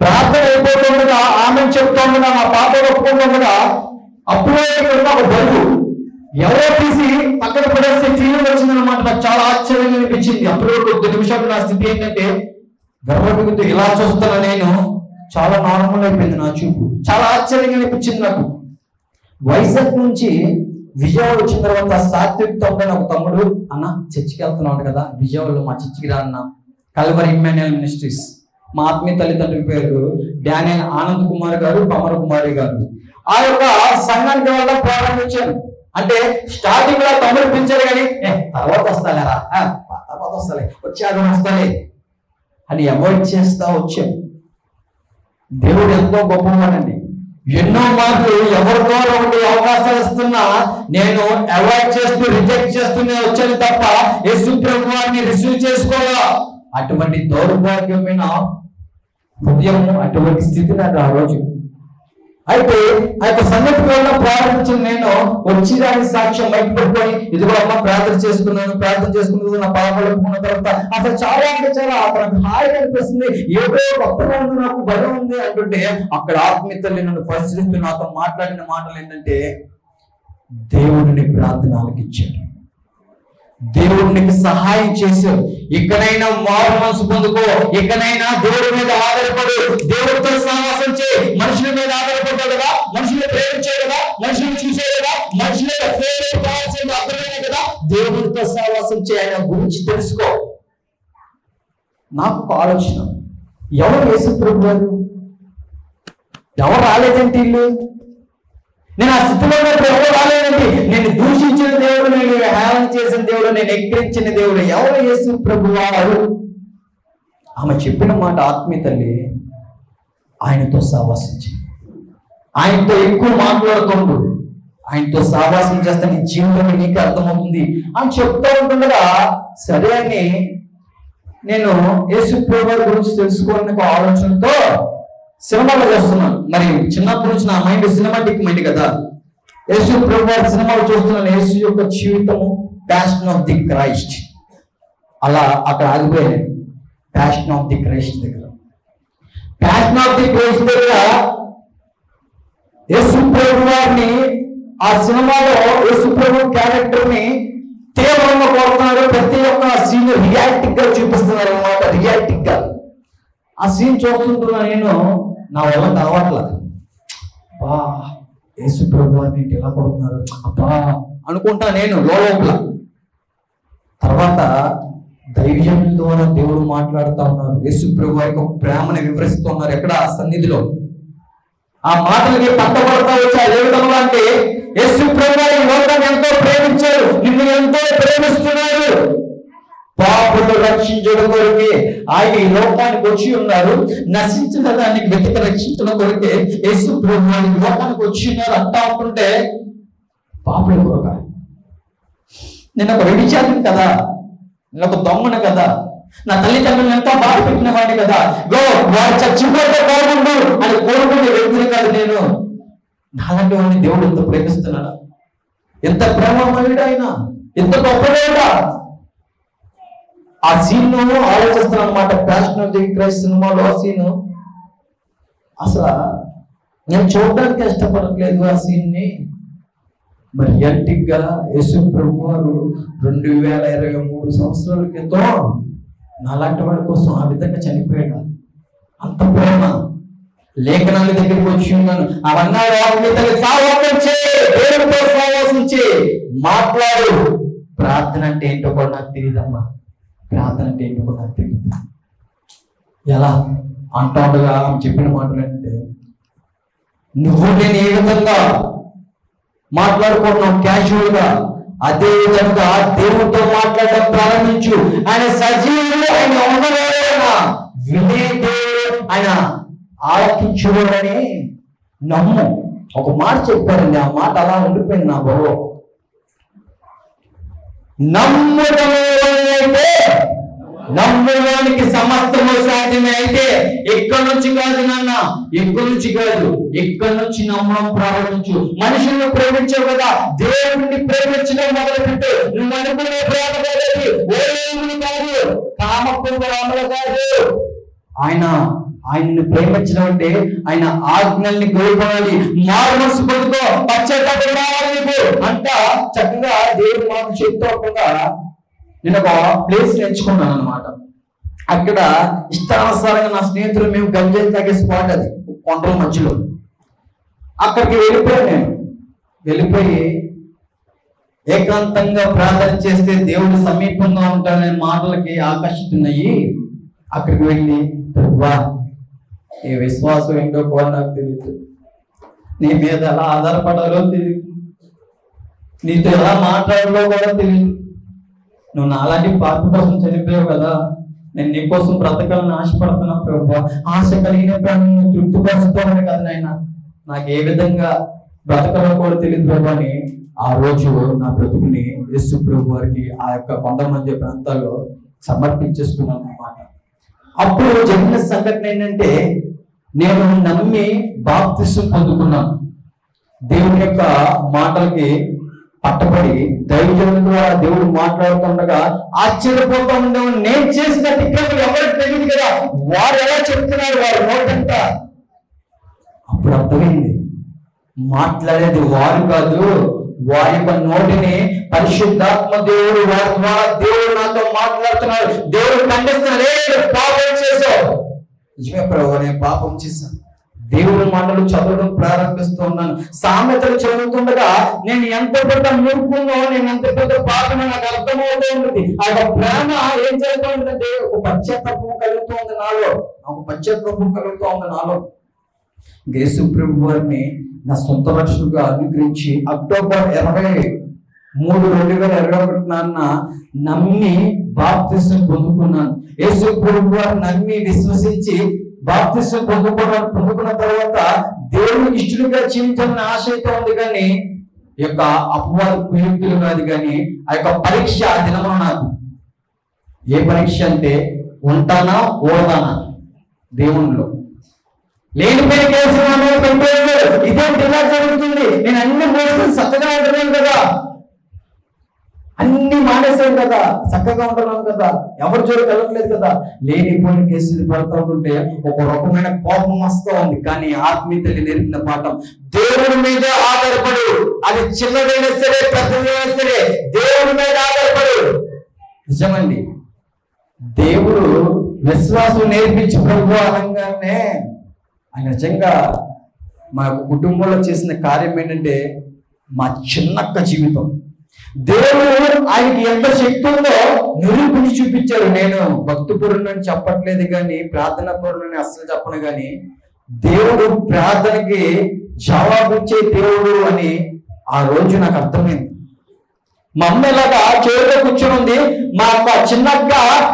ప్రార్థన అయిపోతుండగా ఆమె చెప్తుండగా, నా పాప ఒప్పుకుంటుండగా అప్పుడే ఒక బరువు ఎవరో తీసి పక్కన పడేస్తే చీలు వచ్చిందనమాట. నాకు చాలా ఆశ్చర్యంగా అనిపించింది. అప్పుడు 10 నిమిషాలు నా స్థితి ఏంటంటే, గర్భగుడితో ఇలా చూస్తున్నా నేను, చాలా నార్మల్ అయిపోయింది నా చూపు. చాలా ఆశ్చర్యంగా అనిపించింది నాకు. వైజాగ్ నుంచి విజయవాడ వచ్చిన తర్వాత సాత్విక్తో ఒక తమ్ముడు, అన్న చర్చికి వెళ్తున్నాడు కదా, విజయవాడలో మా చర్చికి రా అన్న, కల్వరి ఇమ్మాన్యుయల్ మినిస్ట్రీస్. మా ఆత్మీయ తల్లిదండ్రుల పేరు డానియల్ ఆనంద్ కుమార్ గారు, కమర్ కుమారి గారు. ఆ యొక్క సంఘానికి వల్ల ప్రారంభించాను. అంటే స్టార్టింగ్ లో తమ్ముడు పెంచారు కానీ తర్వాత వస్తాలేరా, తర్వాత వస్తాలే అని అవాయిడ్ చేస్తా వచ్చాను. దేవుడు ఎంతో గొప్పవాడండి. ఎన్నో మార్లు ఎవరితో ఒకటి అవకాశాలు ఇస్తున్నా నేను అవాయిడ్ చేస్తూ, రిజెక్ట్ చేస్తూనే వచ్చాను తప్ప యేసు ప్రభువాన్ని రిసీవ్ చేసుకోవాలా. అటువంటి దౌర్భాగ్యమైన హృదయము, అటువంటి స్థితి నాకు ఆ రోజు. అయితే ఆ యొక్క సంగతి వల్ల ప్రారంభించిన నేను వచ్చి దాని సాక్ష్యం బయట పెట్టుకొని, ఇదిగో అమ్మ ప్రార్థన చేసుకున్నాను నా పాపాలు ఒప్పుకున్న తర్వాత అసలు చాలా అంటే చాలా అతనికి హాయిగా అనిపిస్తుంది. ఏదో కొత్తగా ఉంది, నాకు భయం ఉంది అంటుంటే అక్కడ ఆత్మీయతల్ని నన్ను పరిశీలిస్తూ నాతో మాట్లాడిన మాటలు ఏంటంటే, దేవుడిని ప్రార్థన ఆలకించాడు, దేవుడికి సహాయం చేశారు. ఇకనైనా మారు మనసు పొందుకో, ఇకనైనా దేవుడి మీద ఆధారపడు, దేవుడితో సహవాసం చేయి. మనుషుల మీద ఆధారపడ్డాడు కదా, మనుషులు ప్రేమించాడు కదా, మనుషులు చూసాడు కదా, మనుషులకు అర్థమైనా కదా, దేవుడితో సహవాసం చేయి, ఆయన గురించి తెలుసుకో. నాకు ఒక ఆలోచన, ఎవరు యేసు ప్రభు గారు, ఎవరు రాలేదంటే ఇల్లు, నేను ఆ స్థితిలో ఎవరు రాలేదండి. నేను దూషించిన దేవుడు, నేను హేళన చేసిన దేవుడు, నేను ఎక్కిరించిన దేవుడు ఎవరు? యేసు ప్రభు వారు. ఆమె చెప్పిన మాట ఆత్మీయ తల్లి, ఆయనతో సహవాసించి, ఆయనతో ఎక్కువ మాట్లాడుతుండు, ఆయనతో సహవాసం చేస్తే నీ జీవితం నీకు అర్థమవుతుంది అని చెప్తూ ఉంటుండగా, సరే అని నేను యేసు ప్రభు వారి గురించి తెలుసుకోవాలని ఒక ఆలోచనతో సినిమాలు చేస్తున్నాను. మరి చిన్నప్పటి నుంచి నా మైండ్ సినిమాటిక్ మైండ్ కదా. యేసు ప్రభు వారి సినిమాలు చూస్తున్నాను. యేసు యొక్క జీవితము, ప్యాషన్ ఆఫ్ ది క్రైస్ట్, అలా అక్కడ ఆగిపోయాను. ప్యాషన్ ఆఫ్ ది క్రైస్ట్ దగ్గర, ప్యాషన్ ఆఫ్ ది క్రైస్ట్ దగ్గర యేసు ప్రభు వారిని, ఆ సినిమాలో యేసు ప్రభు క్యారెక్టర్ ని తీవ్రంగా కోరుతున్నారు. ప్రతి ఒక్క సీన్ రియాలిటిక్ గా చూపిస్తున్నారు అన్నమాట, రియాలిటిక్ గా. ఆ సీన్ చూస్తుంటున్నా నేను, నా వల్ల కావట్లేదు. అబ్బా యేసు ప్రభు వారిని ఎలా కొడుతున్నారు అబ్బా అనుకుంటా నేను లోపల. తర్వాత దైవజనుల ద్వారా దేవుడు మాట్లాడుతూ ఉన్నారు. యేసు ప్రభు వారి యొక్క ప్రేమను వివరిస్తూ ఉన్నారు. ఎక్కడ సన్నిధిలో ఆ మాటలకి పట్టబడతా వచ్చారు. ఏ విధంగా అంటే యేసు ప్రభు వారి లోకాన్ని ఎంతో ప్రేమించారు, నిన్ను ఎంతో ప్రేమిస్తున్నారు. పాపులు రక్షించడం కొరకే ఆయన ఈ లోకానికి వచ్చి ఉన్నారు. నశించిన దానికి వెతికి రక్షించడం కొరకే యేసు ప్రభు వారి లోకానికి వచ్చి ఉన్నారు అంటా ఉంటుంటే పాపుల కొరక. నేను ఒక వ్యభిచారిని కదా, నేను ఒక దొంగను కదా, నా తల్లిదండ్రులను ఎంతో బాధ పెట్టిన వాడిని కదా, వారు చచ్చిపోతే బాగుండు అని కోరుకునే వ్యక్తిని కాదు నేను. నాలాంటి వాడిని దేవుడు ఎంత ప్రేమిస్తున్నాడా, ఎంత ప్రేమమయుడు ఆయన, ఎంత గొప్పవాడా. ఆ సీన్ ఆలోచిస్తున్నాను అనమాట. ప్యాషన్ ఆఫ్ ది క్రైస్ట్ సినిమాలో ఆ సీను అసలు నేను చూడడానికి ఇష్టపడట్లేదు ఆ సీన్ని. మరి రియాలిటిక్ గా యేసు ప్రభు వారు 2023 సంవత్సరాల క్రితం నాలాంటి వాడి కోసం ఆ విధంగా చనిపోయాడు. అంత ప్రేమ. లేఖనాల దగ్గరికి వచ్చి ఉన్నాను, అవన్నీ మాట్లాడు. ప్రార్థన అంటే ఏంటో కూడా నాకు తెలియదమ్మా, ప్రార్థన అంటే ఏంటో కూడా నాకు తెలియదు. ఎలా అంటుండగా చెప్పిన మాటలు అంటే, నువ్వు నేను ఏ విధంగా మాట్లాడుకుంటున్నాం క్యాజువల్ గా, అదే విధంగా దేవుడితో మాట్లాడడం ప్రారంభించు. ఆయన సజీవుడు, ఆయన ఉన్నవాడైనా వినేదే, ఆయన ఆలకించుడని నమ్ము. ఒక మాట చెప్పారండి, ఆ మాట అలా ఉండిపోయింది నా బరువు. నమ్ముదమైతే నమ్మువానికి సమస్తము సాధ్యమే. అయితే ఎక్కడి నుంచి కాదు నాన్న, ఎక్కడి నుంచి కాదు, ఎక్కడి నుంచి నమ్మడం ప్రారంభించు. మనుషులను ప్రేమించావు కదా, దేవుడిని ప్రేమించడం మొదలుపెట్టు. నువ్వు అనుకునే ప్రేమ కాదు, కాదు, కామపురాములు కాదు. ఆయన్ని ప్రేమించడం అంటే ఆయన ఆజ్ఞల్ని గౌరవాలి, మారు మనసు పొందుకో, పశ్చాత్తాపం రావాలి నీకు అంట. చక్కగా దేవుడు మాకు చెప్తూ నేను ఒక ప్లేస్ నేర్చుకున్నాను అనమాట. అక్కడ ఇష్టానుసారంగా నా స్నేహితులు మేము గంజాయి తాగే స్పాట్, అది కొండల మధ్యలో. అక్కడికి వెళ్ళిపోయాను. నేను వెళ్ళిపోయి ఏకాంతంగా ప్రార్థన చేస్తే దేవుడు సమీపంగా ఉంటాడనే మాటలకి ఆకర్షితున్నాయి. అక్కడికి వెళ్ళి, ప్రభువా ఏ విశ్వాసం ఏంటో కూడా నాకు తెలియదు, నీ మీద ఎలా ఆధారపడాలో తెలియదు, నీతో ఎలా మాట్లాడాలో కూడా తెలియదు. నువ్వు నాలాంటి పాప కోసం చనిపోయావు కదా, నేను నీ కోసం బ్రతకాలని ఆశపడుతున్నా ప్రభువా. ఆశ కలిగిన ప్రాణం తృప్తిపరుస్తామని కదా నాయన, నాకు ఏ విధంగా బ్రతకాలో కూడా తెలియదు ప్రభు అని ఆ రోజు నా బ్రతుకుని యేసు ప్రభు వారికి ఆ యొక్క కొండ మధ్య ప్రాంతాల్లో సమర్పించేసుకున్నాను అన్నమాట. అప్పుడు జరిగిన సంఘటన ఏంటంటే, నేను నమ్మి బాప్తిసం పొందుకున్నాను. దేవుని యొక్క మాటలకి పట్టబడి దైవజనుల ద్వారా దేవుడు మాట్లాడుతుండగా ఆశ్చర్యపోతూ ఉండేవాడు. నేను చేసిన తిక్కలు ఎవరికి తెలియదు కదా, వారు ఎలా చెప్తున్నారు, వారు నోటంట. అప్పుడు అర్థమైంది, మాట్లాడేది వారు కాదు, వారి యొక్క నోటిని పరిశుద్ధాత్మ దేవుడు వారి ద్వారా దేవుడు నాతో మాట్లాడుతున్నాడు. దేవుడు ఖండిస్తున్నాడు, పాపం చేశావు. నిజమే ప్రభు, నేను పాపం చేశాను. దేవుడి మాటలు చదవడం ప్రారంభిస్తూ ఉన్నాను. సామెతలు చదువుతుండగా నేను ఎంత పెద్ద మూర్ఖునో, నేను ఎంత పెద్ద పాపమో నాకు అర్థమవుతూ ఉంటుంది. ఆ యొక్క ప్రేమ ఏం చేస్తూ ఉంటుందంటే, ఒక పశ్చాత్తాపం కలుగుతూ ఉంది నాలో, ఒక పశ్చాత్తాపం కలుగుతూ ఉంది నాలో. యేసు ప్రభు వారిని నా సొంత రక్షకుగా అంగీకరించి అక్టోబర్ 23, 2021 నమ్మి బాప్తిసం పొందుకున్నాను. యేసు ప్రభు వారిని నమ్మి విశ్వసించి బాప్తిసం పొందుకున్న తర్వాత దేవుడికి ఇష్టలుగా జీవించాలని ఆశ అయితే ఉంది, కానీ ఈ యొక్క అపవాద కుయుక్తులు కాదు. కానీ ఆ యొక్క పరీక్ష దినమున నాకు ఏ పరీక్ష అంటే, ఉంటానా ఓడదానా దేవునిలో. లేనిపోయిన కేసు ఇదేంటి ఇలా జరుగుతుంది, నేను అన్ని మోసుకొని చక్కగా ఉంటున్నాను కదా, అన్ని మానేశాను కదా, చక్కగా ఉంటున్నాను కదా, ఎవరి జోలికి వెళ్ళట్లేదు కదా. లేనిపోయిన కేసులు పడుతూ ఉంటే ఒక రకమైన కోపం వస్తూ ఉంది. కానీ ఆత్మీయతలు నేర్పిన పాఠం, దేవుడి మీద ఆధారపడు. అది చిన్నదైనా సరే, పెద్దదైనా సరే, దేవుడి మీద ఆధారపడు. నిజమండి, దేవుడు విశ్వాసం నేర్పించి ప్రభు అనగానే ఆయన నిజంగా మా కుటుంబంలో చేసిన కార్యం ఏంటంటే, మా చిన్నక్క జీవితం దేవుడు ఆయనకి ఎంత శక్తి ఉందో నిరూపించి చూపించారు. నేను భక్తి పరుణని చెప్పట్లేదు కానీ, ప్రార్థన పరుణని అస్సలు చెప్పను కానీ, దేవుడు ప్రార్థనకి జవాబు ఇచ్చే దేవుడు అని ఆ రోజు నాకు అర్థమైంది. మా అమ్మ ఇలాగా చెరువులో కూర్చొని ఉంది. మా అక్క చిన్నక్క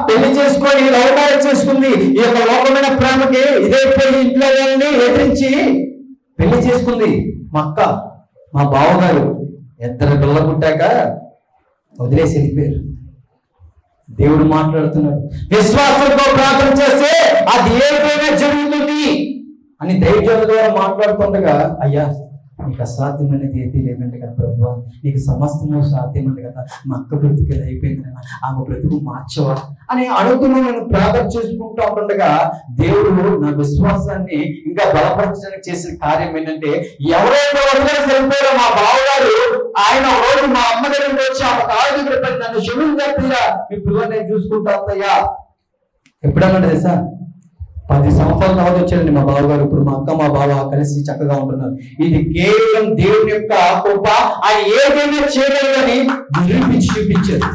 పెళ్లి చేసుకొని లవ్ మ్యారేజ్ చేసుకుంది. ఈ యొక్క లోకమైన ప్రేమకి ఇదైపోయి ఇంట్లో వాళ్ళని ఎదిరించి పెళ్లి చేసుకుంది. మా అక్క, మా బావగారు ఇద్దరు పిల్లలు పుట్టాక వదిలేసి వెళ్ళిపోయారు. దేవుడు మాట్లాడుతున్నాడు, విశ్వాసంతో ప్రార్థన చేస్తే అది ఏదైనా జరుగుతుంది అని దైవజనుల ద్వారా మాట్లాడుతుండగా, అయ్యా నీకు అసాధ్యమైనది ఏది లేదండి కదా ప్రభు, నీకు సమస్తము సాధ్యమంది కదా, మా అక్క బ్రతుకు ఏది అయిపోయింది కదా, ఆమె బ్రతుకు మార్చవా అని అడుగుతూ నేను ప్రార్థన చేసుకుంటూ ఉండగా, దేవుడు నా విశ్వాసాన్ని ఇంకా బలపరచడానికి చేసిన కార్యం ఏంటంటే, ఎవరైతే వదిలేసి సరిపోయారో మా బావగారు, ఆయన రోజు మా అమ్మ దగ్గరికి వచ్చి ఆ కాళ్ళ దగ్గర పెట్టి నన్ను క్షమించా, మీ పిల్లల్ని చూసుకుంటా అత్తయ్యా. ఎప్పుడన్నా తెలుసా, 10 సంవత్సరాల తర్వాత వచ్చారండి మా బావగారు. ఇప్పుడు మా అక్క మా బావ కలిసి చక్కగా ఉంటున్నారు. ఇది కేవలం దేవుని యొక్క కృప. ఆయన ఏదైనా చేయగలదని నిరూపించి చూపించారు.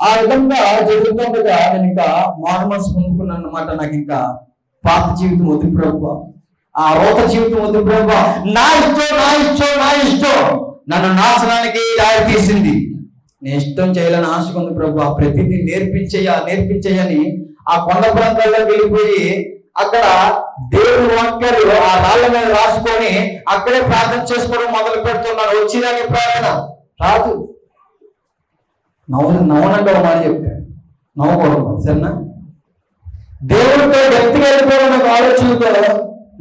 ఆ విధంగా జరుగుతుండగా నేను ఇంకా మారు మనసు పొందుకున్నాను అన్నమాట. నాకు ఇంకా పాత జీవితం వద్దు ప్రభు, ఆ రోత జీవితం వద్దు ప్రభు, నా ఇష్టం నన్ను నాశనానికి దారి తీసింది. నేను ఇష్టం చేయాలని ఆశకుంది ప్రభు, ఆ ప్రతిదీ నేర్పించేయని ఆ కొండ ప్రాంతాల్లోకి వెళ్ళిపోయి అక్కడ దేవుని వాక్యాలు ఆ రాళ్ళ మీద రాసుకొని అక్కడే ప్రార్థన చేసుకోవడం మొదలు పెడుతున్నాను. వచ్చినాక ప్రార్థన రాదు. నవ్వనంటే ఒక మాట చెప్పాను, నవ్వకూడదు సరేనా. దేవుడితో వ్యక్తిగా వెళ్ళిపోవడం నాకు ఆలోచనతో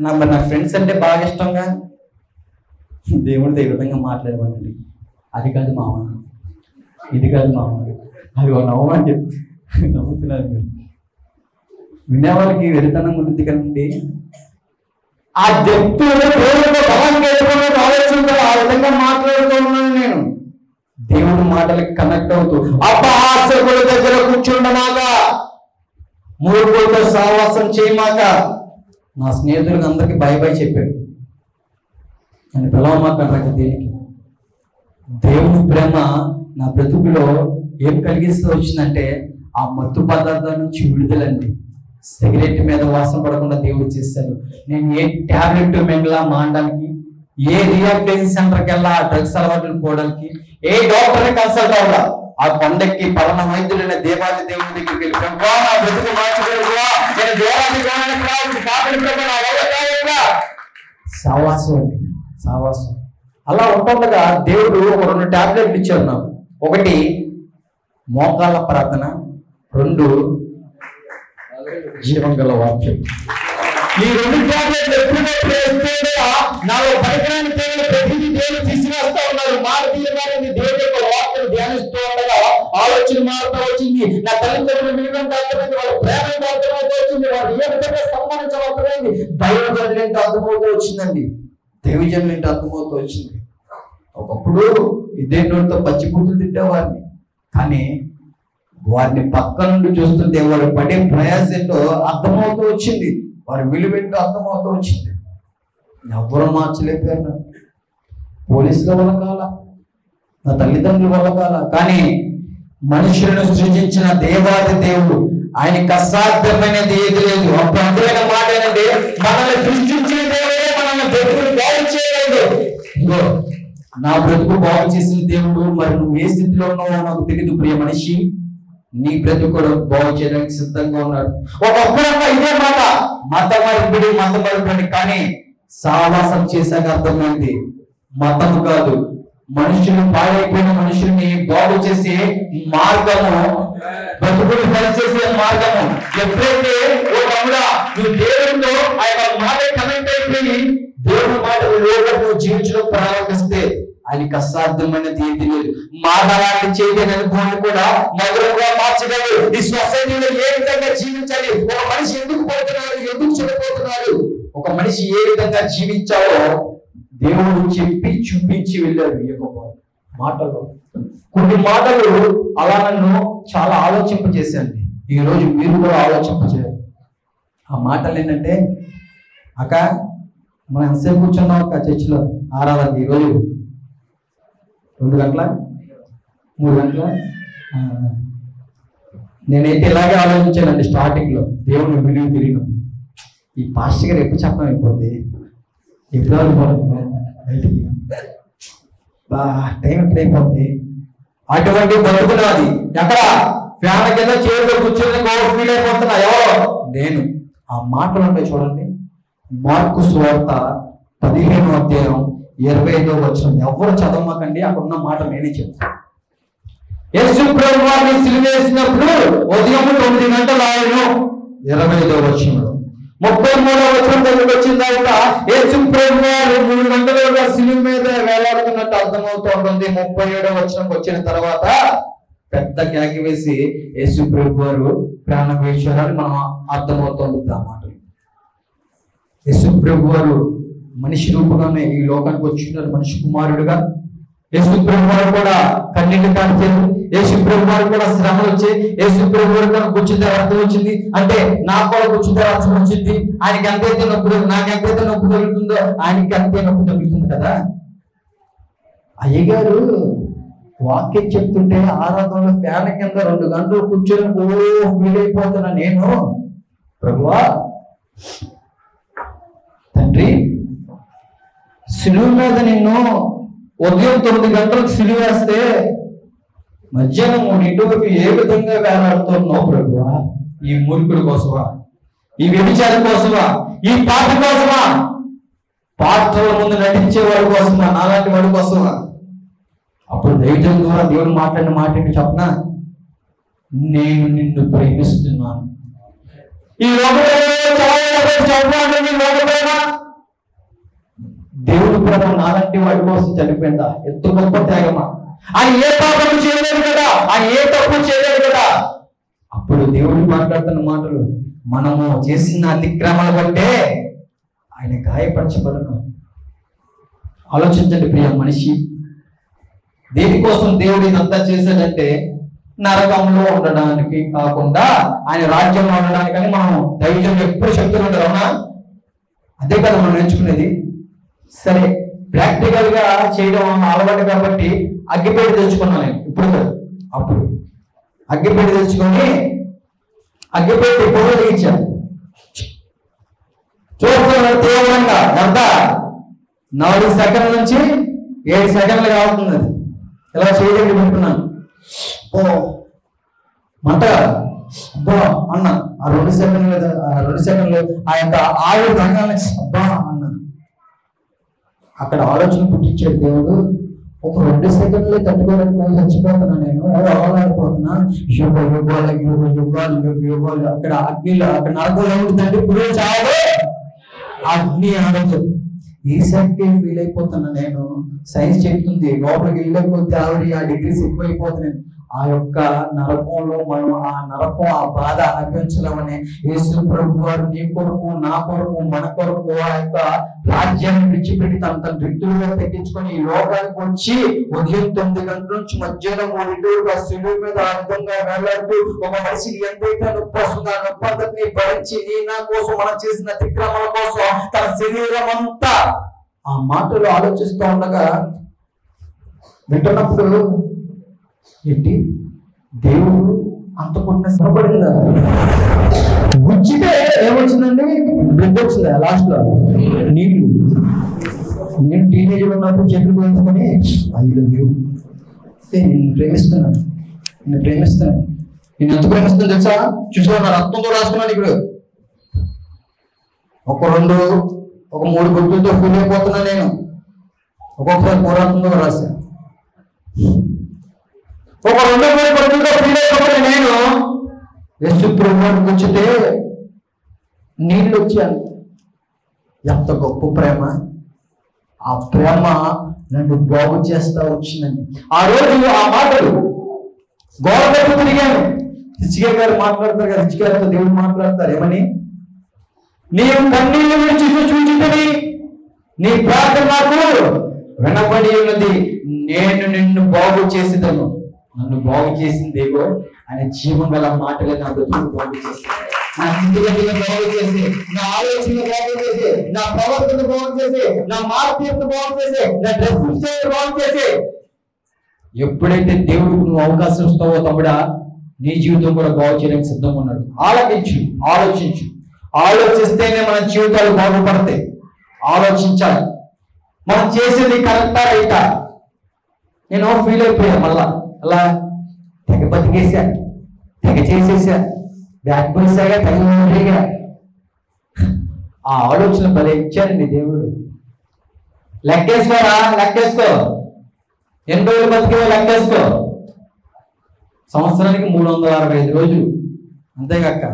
నా ఫ్రెండ్స్ అంటే బాగా ఇష్టంగా దేవుడితో ఈ విధంగా మాట్లాడమనండి. అది కాదు మామ, ఇది కాదు మామ, అది నవ్వమని చెప్పి నవ్వుతున్నారు మీరు. వినేవాళ్ళకి వెరితనం ఉంటుంది కదండి. ఆ వ్యక్తులు దేవుడితో బలంగా వెళ్ళిపోవడం ఆలోచనతో ఆ విధంగా మాట్లాడుతూ ఉన్నాను నేను. దేవుడి మాటలకి కనెక్ట్ అవుతూ, అపహాస్యకుల దగ్గర కూర్చుండమాక, మూర్ఖులతో సహవాసం చేయమాక. నా స్నేహితులకు అందరికి బై చెప్పాడు. నేను పిలవమాకంటారు దేనికి. దేవుని ప్రేమ నా బ్రతుకులో ఏం కలిగిస్తూ వచ్చిందంటే, ఆ మత్తు పదార్థాల నుంచి విడుదలండి. సిగరెట్ మీద వాసన పడకుండా దేవుడు చేశాడు. నేను ఏ టాబ్లెట్ మెంగలా మానడానికి, ఏ రిహాబిలిటేషన్ సెంటర్కి వెళ్ళా ఆ డ్రగ్స్ అలవాట్లు పోవడానికి, ఏ డాక్టర్ని కన్సల్ట్ అవ్వాలా, ఆ కొండకి పరమ వైద్యుడైన దేవాది దేవుడి దగ్గరికి వెళ్ళి సావాసం అండి, సావాసం. అలా ఉంటుండగా దేవుడు ఒక 2 టాబ్లెట్లు ఇచ్చారు నాకు. ఒకటి మోకాళ్ళ ప్రార్థన, 2 జీవం గల వాక్యం. ఈ 2 టాబ్లెట్లు ఎప్పుడైతే నాలో పరికరాన్ని ప్రతిదీ దేవుడు తీసుకువస్తా ఉన్నారు. మారుతీయ దేవుడి యొక్క వాక్యం ధ్యానిస్తూ ఉండగా ఆలోచన మారుతూ వచ్చింది. నా తల్లిదండ్రులు వినడంతో అర్థమైంది, వాళ్ళ ప్రేమ అర్థమవుతూ వచ్చింది, వాళ్ళు ఏ విధంగా సంబంధించడం అర్థమైంది, దైవజనులు ఏంటో అర్థమవుతూ వచ్చిందండి, దైవజనులు ఏంటో అర్థమవుతూ వచ్చింది. ఒకప్పుడు ఇదే నోటితో పచ్చి బూతులు తిట్టేవారిని, కానీ వారిని పక్క నుండి చూస్తుంటే వారు పడే ప్రయాసంలో అర్థమవుతూ వచ్చింది, వారి విలువేంటో అర్థమవుతూ వచ్చింది. ఎవరు మార్చలేకపోయారు. పోలీసుల వల్ల కాల, నా తల్లిదండ్రుల వల్ల కాల, కానీ మనుషులను సృజించిన దేవాది దేవుడు, ఆయనకి అసాధ్యమైనది ఏది లేదు. అప్పుడు అర్థమైన మాట ఏంటంటే, మనల్ని సృష్టించిన దేవుడే మనల్ని బ్రతుకులు బాగు చేయలేదు. ఇగో నా బ్రతుకు బాగు చేసిన దేవుడు, మరి నువ్వు ఏ స్థితిలో ఉన్నావో నాకు తెలియదు ప్రియ మనిషి, నీ బ్రతుకు కూడా బాగు చేయడానికి సిద్ధంగా ఉన్నాడు. ఒకప్పుడు ఇదే మాట, మతం మరుపుడి, కానీ సావాసం చేశాక అర్థమైంది మతము కాదు, మనుషులు పాడైపోయిన మనుషుల్ని బాగు చేసే మార్గము, బ్రతుకుని సరిచేసే మార్గము. ఎప్పుడైతే ఓ తమ్ముడా నువ్వు దేవుడితో ఆయన మాట కనెక్ట్ అయిపోయి దేవుడి మాట నువ్వు జీవించడం ప్రారంభిస్తే ఆయనకి అసాధ్యమైనది ఏది లేదు. మానవాన్ని చేయని అనుభవాన్ని కూడా మధురంగా మార్చగలరు. ఈ సొసైటీలో ఏ విధంగా జీవించాలి, ఒక మనిషి ఎందుకు పోతున్నాడు, ఎందుకు చెడిపోతున్నాడు, ఒక మనిషి ఏ విధంగా జీవించాలో దేవుడు చెప్పి చూపించి వెళ్ళారు. ఈ యొక్క మాటలు, కొన్ని మాటలు అలా నన్ను చాలా ఆలోచింపజేశాయండి. ఈ రోజు మీరు కూడా ఆలోచింపజేయాలి. ఆ మాటలు ఏంటంటే, అక్క మనం ఎంతసేపు కూర్చున్నాం అక్క చర్చిలో ఆరాధన, ఈరోజు 2 గంటల 3 గంటల నేనైతే ఇలాగే ఆలోచించానండి స్టార్టింగ్లో. దేవుడు విలువ తిరిగినప్పుడు ఈ పాస్టర్ గారు ఎప్పుడు చెప్పడం అయిపోద్ది, ఎప్పుడు బయటికి టైం ఎప్పుడైపోద్ది. అటువంటి బతుకున్నది ఎక్కడ ఫ్యాన్ కింద చేతిలో కూర్చొని ఫీల్ అయిపోతున్నా ఎవరో నేను. ఆ మాటలు ఉంటాయి చూడండి, మార్కు సువార్త 15వ అధ్యాయం 25వ వచనం. ఎవరు చదవమాకండి, అక్కడ ఉన్న మాట నేనే చెప్తాను. యేసు ప్రభువు వారిని సిలువేసినప్పుడు ఉదయం 9 గంటలు ఆయన 25వ వచనంలో 33వ వచనం దగ్గరికి వచ్చిన తర్వాత యేసు ప్రభువు వారు 3 గంటలుగా సిలువ మీద వేలాడుతున్నట్టు అర్థమవుతూ ఉంటుంది. 37వ వచనంకి వచ్చిన తర్వాత పెద్ద కేక వేసి యేసు ప్రభు వారు ప్రాణం వేశారని మనం అర్థమవుతుంది. ఆ మాటలు యేసు ప్రభు వారు మనిషి రూపంగానే ఈ లోకానికి వచ్చినారు, మనిషి కుమారుడుగా. యేసు ప్రభు వారు కూడా కన్నీళ్లు కాల్చారు, యేసు ప్రభు వారు కూడా శ్రమలు వచ్చాయి, యేసు ప్రభు వారు కూడా కూర్చుంటే అర్థం వచ్చింది. అంటే నాకు కూడా కూర్చుంటే అర్థం వచ్చింది. ఆయనకి ఎంతైతే నొప్పి, నాకు ఎంతైతే నొప్పి తగులుతుందో ఆయనకి అంతే నొప్పి తగులుతుంది కదా. అయ్యగారు వాక్యం చెప్తుంటే ఆరాధనలో ఫ్యాన్ కింద 2 గంటలు కూర్చొని ఫీల్ అయిపోతున్నా నేను. ప్రభువా తండ్రి, సిలువ మీద నిన్ను ఉదయం 9 గంటలకు సిలువ వేస్తే మధ్యాహ్నం 3 ఏ విధంగా వేలాడుతున్నావు ప్రభువా? ఈ మూర్ఖుల కోసమా, ఈ వ్యభిచారం కోసమా, ఈ పాట కోసమా, పాటల ముందు నటించే వాడి కోసమా, నాలాంటి వాడి కోసమా? అప్పుడు దైవం ద్వారా దేవుడు మాట్లాడిన మాట ఏంటి చెప్పనా? నేను నిన్ను ప్రేమిస్తున్నాను. ఈ దేవుడు ప్రేమ నాలాంటి వాడి కోసం చనిపోయిందా? ఎంత గొప్ప త్యాగమా! ఆయన ఏ పాపం చేయలేదు కదా, ఆయన ఏ తప్పు చేయలేదు కదా. అప్పుడు దేవుడు మాట్లాడుతున్న మాటలు, మనము చేసిన అతిక్రమాల బట్టే ఆయన గాయపరచబడను. ఆలోచించండి ప్రియ మనిషి, దేనికోసం దేవుడు ఇదంతా చేశాడంటే నరకంలో ఉండడానికి కాకుండా ఆయన రాజ్యంలో ఉండడానికని. మనం దైవం ఎప్పుడు చెప్తూనే ఉంటారు, అవునా? అదే కదా మనం నేర్చుకునేది. సరే, ప్రాక్టికల్ గా చేయడం అలవాటు కాబట్టి అగ్గిపెట్టి తెచ్చుకున్నాను నేను. ఇప్పుడు కదా, అప్పుడు అగ్గిపెట్టి తెచ్చుకొని అగ్గిపెట్టి పొగలు తెగించాను. చూస్తున్నాను తీవ్రంగా ఎంత 4 సెకండ్ల నుంచి 7 సెకండ్లు కావుతుంది. అది ఇలా చేయడానికి పెట్టుకున్నాను. ఓ మంట అబ్బా అన్న. ఆ 2 సెకండ్లు ఆ యొక్క ఆవిడ రంగాన్ని అబ్బా అన్నాను. అక్కడ ఆలోచన పుట్టించాడు దేవుడు. ఒక 2 సెకండ్లే తట్టుకోవడానికి చచ్చిపోతున్నా నేను, అవలాడిపోతున్నా. యుగాలు అక్కడ అగ్నిలో, అక్కడ నరకంలో ఏముంటుందంటే పురుగు చాలు, అగ్ని ఆడదు. ఈ సెకండ్ ఫీల్ అయిపోతున్నా నేను. సైన్స్ చెప్తుంది లోపలికి వెళ్ళకపోతే ఆవిడ ఆ డిగ్రీస్ ఎక్కువైపోతున్నాయి. ఆ యొక్క నరకంలో మనం ఆ నరకం, ఆ బాధ అనుభవించలేమని యేసు ప్రభు వారు నీ కొరకు, నా కొరకు, మన కొరకు ఆ యొక్క రాజ్యాన్ని విడిచిపెట్టి తన రిక్తులుగా తగ్గించుకొని ఈ లోకానికి వచ్చి ఉదయం 9 గంటల నుంచి మధ్యాహ్నం 3 సిలువ మీద ఆ విధంగా వేలాడుతూ ఒక మనిషికి ఎంతైతే నొప్పి వస్తుందో ఆ నొప్పి అంతటిని భరించి నీ నా కోసం, మనం చేసిన అతిక్రమాల కోసం తన శరీరం అంతా. ఆ మాటలు ఆలోచిస్తూ ఉండగా వింటున్నప్పుడు ఏంటి దేవుడు అంత కొట్టిన శ్రమపడిందా? గుచ్చితే ఏమొచ్చిందండి? బ్లడ్ వచ్చిందా? లాస్ట్ లో నీళ్లు. నేను టీనేజ్ ఉన్నప్పుడు చేతులు వేసుకొని అయ్యో నేను ప్రేమిస్తున్నాను, నేను ఎంత ప్రేమిస్తాను తెలుసా? చూసా నా రక్తంతో రాసుకున్నాను. ఇప్పుడు ఒక 3 గుర్తులతో ఫీల్ అయిపోతున్నా నేను. ఒక్కొక్కసారి పోరాటంతో రాశాను. ఒక 2 గుర్తులతో ఫీల్ అయిపోతున్నా నేను. యేసు ప్రభువుని కూర్చుంటే నీళ్ళు వచ్చాను. ఎంత గొప్ప ప్రేమ! ఆ ప్రేమ నన్ను బాగు చేస్తా వచ్చిందండి. ఆ రోజు ఆ మాటలు గోడకు తిరిగాను. హిజ్కియా గారు మాట్లాడతారు కదా, హిజ్కియా గారితో దేవుడు మాట్లాడతారు ఏమని? నీవు కన్నీళ్లు విడిచి చూచితివి, నీ ప్రార్థన నాకు వినబడి ఉన్నది, నేను నిన్ను బాగు చేసేదను. నన్ను బాగు చేసిందేవో ఆయన జీవం గల మాటలే నా బ్రతుకు బాగు చేసి, నా స్థితిగతిని బాగు చేసి, నా ఆలోచన బాగు చేసి, నా ప్రవర్తన బాగు చేసి, నా మార్పు బాగు చేసి, నా డ్రెస్సింగ్ స్టైల్ బాగు చేసి, ఎప్పుడైతే దేవుడికి నువ్వు అవకాశం ఇస్తావో తమ్ముడా, నీ జీవితం కూడా బాగు చేయడానికి సిద్ధంగా ఉన్నాడు. ఆలోచించు, ఆలోచించు. ఆలోచిస్తేనే మన జీవితాలు బాగుపడతాయి. ఆలోచించాలి, మనం చేసేది కరెక్టా రైటా. నేను ఫీల్ అయిపోయా, మళ్ళా అలా తెగ బతికేసా, తెగ చేసేసా, బ్యాక్ పోసాగా, తెగ ఉండేగా. ఆ ఆలోచన భలే ఇచ్చారండి దేవుడు. లెక్కేసుకోరా, లెక్కేసుకో. ఎన్ని రోజులు బతికేవో లెక్కేసుకో. సంవత్సరానికి 365 రోజులు, అంతేగాక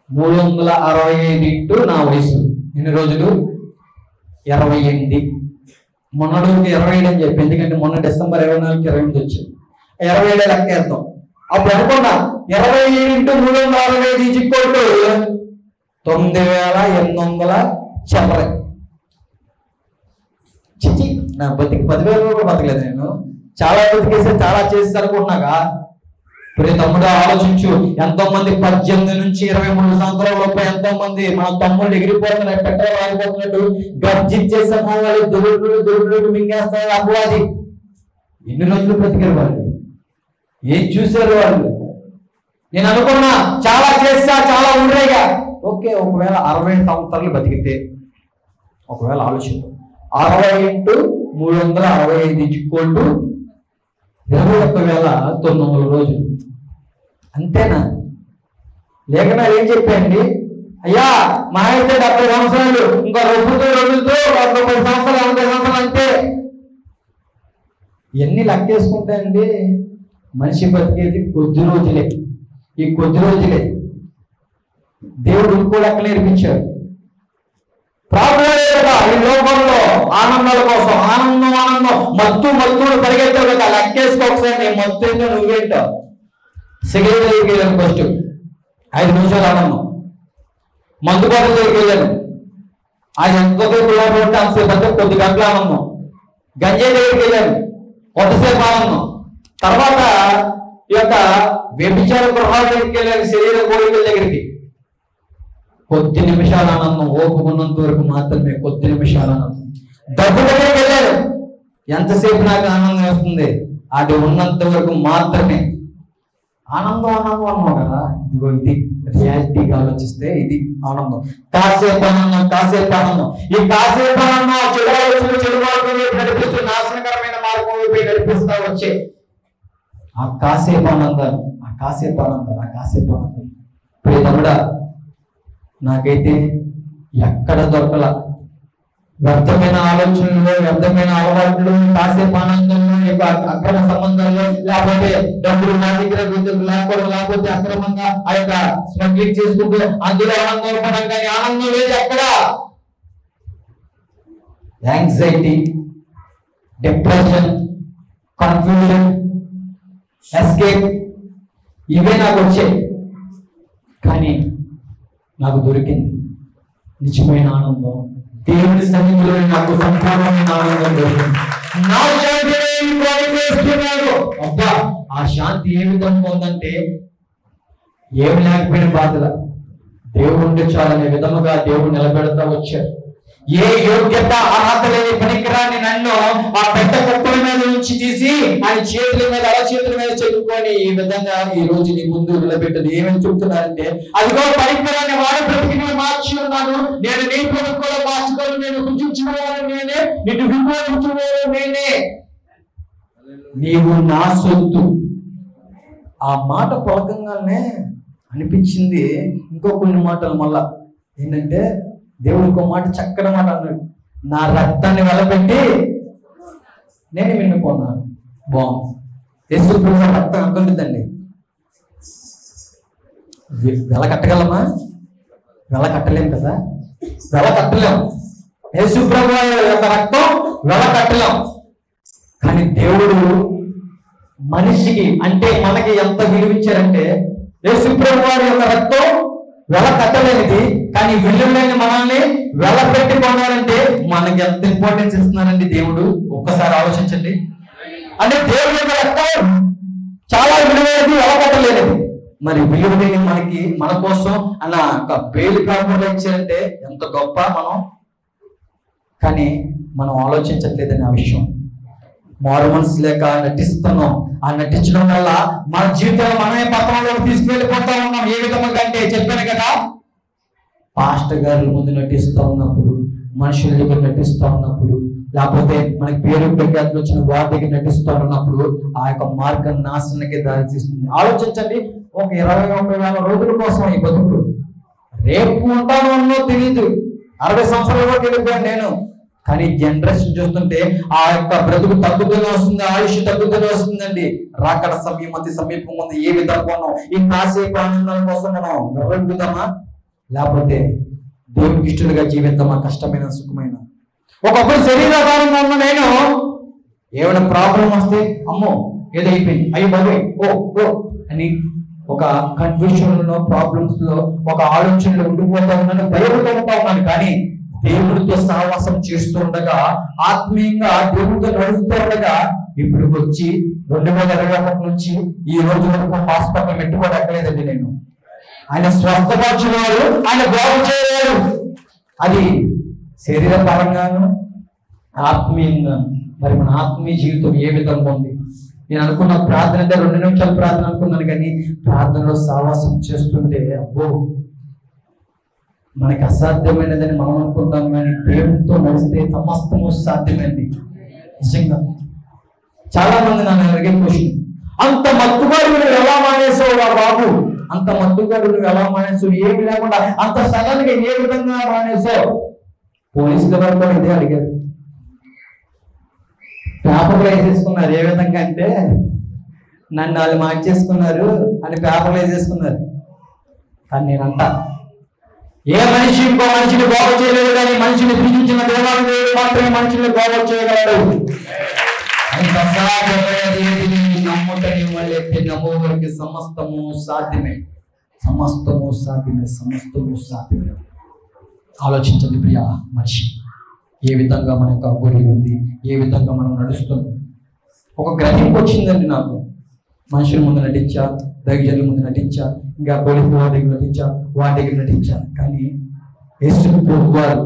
365 ఇంటూ నా వయసు ఎన్ని రోజులు? 28. మొన్నటికి 27 అని చెప్పి, ఎందుకంటే మొన్న డిసెంబర్ 24కి 28 వచ్చింది. 27 లెక్కేద్దాం. అప్పుడు అనుకున్నా 27 ఇంటూ 365 9,800 చెప్పలే. చిచి, నా బతికి 10,000 కూడా బతకలేదు. నేను చాలా బతికేసి చాలా చేసి అనుకుంటున్నాగా. ఇప్పుడు తమ్ముడు ఆలోచించు, ఎంతో మంది 18 నుంచి 23 సంవత్సరాల లోపల ఎంతో మంది మన తమ్ముళ్ళు ఎగిరిపోతున్నారు, పెట్రోల్ ఆగిపోతున్నట్టు గర్జించేసే వాళ్ళు దొరుకుడు మింగేస్తారు అపవాది. ఎన్ని రోజులు బ్రతికారు వాళ్ళు, ఏం చూశారు వాళ్ళు. నేను అనుకున్నా చాలా చేస్తా, చాలా ఉండేగా. ఓకే, ఒకవేళ 60 సంవత్సరాలు బతికితే, ఒకవేళ ఆలోచించు, 60 ఇంటూ 365 21,900 రోజులు. అంతేనా? లేఖనా ఏం చెప్పండి? అయ్యా మా అయితే 70 సంవత్సరాలు, ఇంకా 2 రోజులతో 30 సంవత్సరాలు, 80 సంవత్సరాలు అంతే. ఇవన్నీ లెక్కేసుకుంటాయండి. మనిషి బతికేది కొద్ది రోజులే. ఈ కొద్ది రోజులే దేవుడు ఇంకో లెక్క నేర్పించాడు. ఈ లోకంలో ఆనందాల కోసం ఆనందం మత్తుడు పరిగెత్తావు కదా, లెక్కేసుకో ఒకసారి. నీ మత్తు ఏంటో నువ్వేంటో. సిగరెట్ దగ్గరికి వెళ్ళాను, ఫస్ట్ 5 నిమిషాలు ఆనందం. మందు బాటల దగ్గరికి వెళ్ళాను, అది ఎంతసేపు లోపల అంతసేపు అంటే కొద్ది గంటల ఆనందం. గంజాయి దగ్గరికి వెళ్ళాను, కొంతసేపు ఆనందం. తర్వాత ఈ యొక్క వ్యభిచార గృహాల దగ్గరికి వెళ్ళాను, శరీర కోరికల దగ్గరికి. కొద్ది నిమిషాల ఆనందం, ఓపుకున్నంత వరకు మాత్రమే కొద్ది నిమిషాల ఆనందం. డబ్బు దగ్గరికి వెళ్ళారు, ఎంతసేపు నాకు ఆనందం వస్తుంది, అది ఉన్నంత వరకు మాత్రమే ఆనందం. అన్నావు కదా, ఇదిగో ఇది రియాలిటీగా ఆలోచిస్తే ఇది ఆనందం. కాసేపు ఆనందం. ఈ కాసేపు ఆనందం చెడు మార్గం నడిపిస్తూ నాశనకరమైన మార్గం వైపు నడిపిస్తా వచ్చే ఆ కాసేపు ఆనందాలు. ఇప్పుడు తమ్ముడా, నాకైతే ఎక్కడ దొరకల. వ్యర్థమైన ఆలోచనలు, వ్యర్థమైన అలవాట్లు, కాసేపు ఆనందంలో, అక్రమ సంబంధాల్లో, లేకపోతే డబ్బులు నా దగ్గర లేకపోవడం, లేకపోతే అక్రమంగా ఆ యొక్క స్మగ్లింగ్ చేసుకుంటూ అందులో ఆనందం పడం. కానీ ఆనందం లేదు ఎక్కడ. యాంగ్జైటీ, డిప్రెషన్, కన్ఫ్యూజన్, ఎస్కేప్, ఇవే నాకు వచ్చాయి. కానీ నాకు దొరికింది నిజమైన ఆనందం. దేవుని సన్నిధిలో నాకు సంపూర్ణమైన ఆనందం దొరికింది. నా శాంతి అబ్బా, ఆ శాంతి ఏ విధంగా ఉందంటే, ఏమి లేకపోయిన బాధల దేవుడు ఉంటే చాలనే విధముగా దేవుడు నిలబెడతా వచ్చారు. ఏ యోగ్యత అర్హత లేని పనికిరాని నన్ను ఆ పెద్ద కుప్పల మీద నుంచి తీసి ఆయన చేతుల మీద అరచేతుల మీద చెప్పుకొని ఈ విధంగా ఈ రోజు నీ ముందు నిలబెట్టదు. ఏమని చెప్తున్నారంటే, అదిగో పనికిరాని వాడు బ్రతికి మార్చి ఉన్నాను, నేను నీ బ్రతుకు కూడా మార్చుకోను, నేను రుచించిన వాడు నేనే, నిన్ను విమోచించిన వాడు నేనే, నీవు నా సొత్తు. ఆ మాట పలకంగానే అనిపించింది ఇంకో కొన్ని మాటలు. మళ్ళా ఏంటంటే, దేవుడు ఇంకో మాట, చక్కని మాట అన్నాడు, నా రక్తాన్ని వెలపెట్టి నేను విన్నుకున్నాను. బాగుంది. యేసు ప్రభువు రక్తం ఎంత ఉంటుందండి? వెల కట్టగలమా? వెల కట్టలేం కదా, వెల కట్టలేం. యేసు ప్రభువు యొక్క రక్తం వెల కట్టలేం. కానీ దేవుడు మనిషికి అంటే మనకి ఎంత విలువించారంటే, యేసు ప్రభువు వారి యొక్క రక్తం వెల కట్టలేనిది, కానీ విలువలేని మనల్ని వెల పెట్టి కొన్నారంటే మనకి ఎంత ఇంపార్టెన్స్ ఇస్తున్నారండి దేవుడు. ఒక్కసారి ఆలోచించండి. అంటే దేవుడి యొక్క రక్తం చాలా విలువైనది, వెల కట్టలేనిది. మరి విలువలేని మనకి మన కోసం అన్న ఒక బెయిల్ కాకుండా ఇచ్చారంటే ఎంత గొప్ప మనం. కానీ మనం ఆలోచించట్లేదని ఆ విషయం. మారు మనసు లేక నటిస్తున్నాం. ఆ నటించడం వల్ల మన జీవితంలో మనమే పత్రంలోకి తీసుకువెళ్ళిపోతా ఉన్నాం. ఏ విధంగా అంటే చెప్పాను కదా, పాస్టర్ గారి ముందు నటిస్తూ ఉన్నప్పుడు, మనుషుల దగ్గర నటిస్తూ ఉన్నప్పుడు, లేకపోతే మనకి పేరు ప్రఖ్యాతులు వచ్చిన వారి దగ్గర నటిస్తూ ఉన్నప్పుడు ఆ యొక్క మార్గం నాశనానికి దారి తీస్తుంది. ఆలోచించండి, ఒక 21,000 రోజుల కోసం ఈ బతుకు, రేపు ఉంటానో అన్నో తెలీదు. 60 సంవత్సరాల వెళ్ళిపోయాను నేను. కానీ జనరేషన్ చూస్తుంటే ఆ యొక్క బ్రతుకు తగ్గుతూనే వస్తుంది, ఆయుష్ తగ్గుతూనే వస్తుందండి. రాకడ సమయం అతి సమీపం ఉంది. ఏ విధంగా ఈ కాసేపు ఆనందం కోసం మనం నిర్వహిద్దామా, లేకపోతే దేవునికి ఇష్టలుగా జీవిద్దామా? కష్టమైన సుఖమైన. ఒకప్పుడు శరీరాధారంగా ఉన్న నేను ఏమైనా ప్రాబ్లం వస్తే అమ్మో ఏదో అయిపోయింది, అయ్యో బాబోయ్, ఓ ఓ అని ఒక కన్ఫ్యూషన్ లో, ప్రాబ్లమ్స్ లో, ఒక ఆలోచనలో ఉండిపోతా ఉన్నాను, భయపడుతూ ఉంటా ఉన్నాను. కానీ దేవుడితో సహవాసం చేస్తూ ఉండగా, ఆత్మీయంగా దేవుడితో నడుస్తూ ఉండగా, ఇప్పుడు వచ్చి 2021 నుంచి ఈ రోజు వరకు హాస్పిటల్ పెట్టుకోవడం ఎక్కలేదండి నేను. ఆయన స్వస్థపరచున్నాడు, ఆయన బాగు చేయలేడు. అది శరీర పరంగాను ఆత్మీయంగాను. మరి మన ఆత్మీయ జీవితం ఏ విధంగా ఉంది? నేను అనుకున్న ప్రార్థన అంటే 2 నిమిషాలు ప్రార్థన అనుకున్నాను, కానీ ప్రార్థనలో సహవాసం చేస్తుంటే అబ్బో మనకి అసాధ్యమైనదని మనం అనుకుంటాం, కానీ దేవుడితో నడిస్తే సమస్తము సాధ్యమైంది. నిజంగా చాలా మంది నన్ను అడిగే క్వశ్చన్, అంత మత్తుగాడు నువ్వు ఎలా మానేసావు రా బాబు, అంత మత్తుగాడు నువ్వు ఎలా మానేసావు, ఏమి లేకుండా అంత సడన్ గా ఏ విధంగా మానేసావు? పోలీసుల వారు కూడా ఇదే అడిగారు. పేపర్లు వేసేసుకున్నారు. ఏ విధంగా అంటే నన్ను వాళ్ళు మార్చేసుకున్నారు అని పేపర్లు వేసేసుకున్నారు. కానీ నేనంట, ఏ మనిషి ఇంకో మనిషిని బాగు చేయలేదు, కానీ మనిషిని సృజించిన దేవాలయం మాత్రమే మనిషిని బాగు చేయగలడు. నమ్మవారికి సమస్తము సాధ్యమే, సమస్తము సాధ్యమే, సమస్తము సాధ్యమే. ఆలోచించండి ప్రియ మనిషి, ఏ విధంగా మన యొక్క గురి ఉంది, ఏ విధంగా మనం నడుస్తున్నాం. ఒక గ్రహింపు వచ్చిందండి నాకు. మనుషుల ముందు నటించా, దైవజనుల ముందు నటించా, ఇంకా పోలీసు వారి దగ్గర నటించా, వారి దగ్గర నటించా. కానీ యేసు ప్రభువు వారు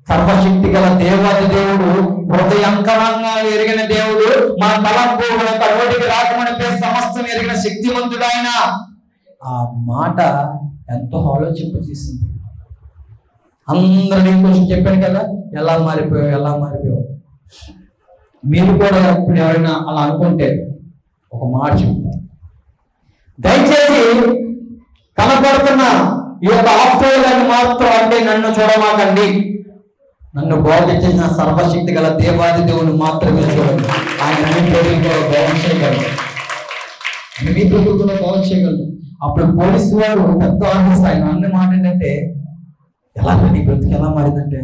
సర్వశక్తి గల దేవాది దేవుడు, హృదయంకరంగా ఎరిగిన దేవుడు, మన తలంపు మన నోటికి రాకమనిపే సమస్తం ఎరిగిన శక్తిమంతుడు ఆయన. ఆ మాట ఎంతో ఆలోచింపజేసింది. అందరూ కోసం చెప్పాను కదా, ఎలా మారిపోయావు, ఎలా మారిపోయావు. మీరు కూడా ఇప్పుడు ఎవరైనా అలా అనుకుంటే ఒక మాట చెప్తాను, దయచేసి కనపడుతున్న ఈ యొక్క ఆఫ్టర్ని మాత్రం అంటే నన్ను చూడమాకండి. నన్ను బాగు చేసిన సర్వశక్తి గల దేవాది దేవుని మాత్రమే చూడండి. ఆయన అన్ని కూడా బాగు చేయగలరు, అన్ని కూడా బాగు చేయగలరు. అప్పుడు పోలీసు వారు పెద్ద ఆఫీస్ ఆయన అన్న మాట ఏంటంటే, ఎలా నీ బ్రతికి ఎలా మారిందంటే,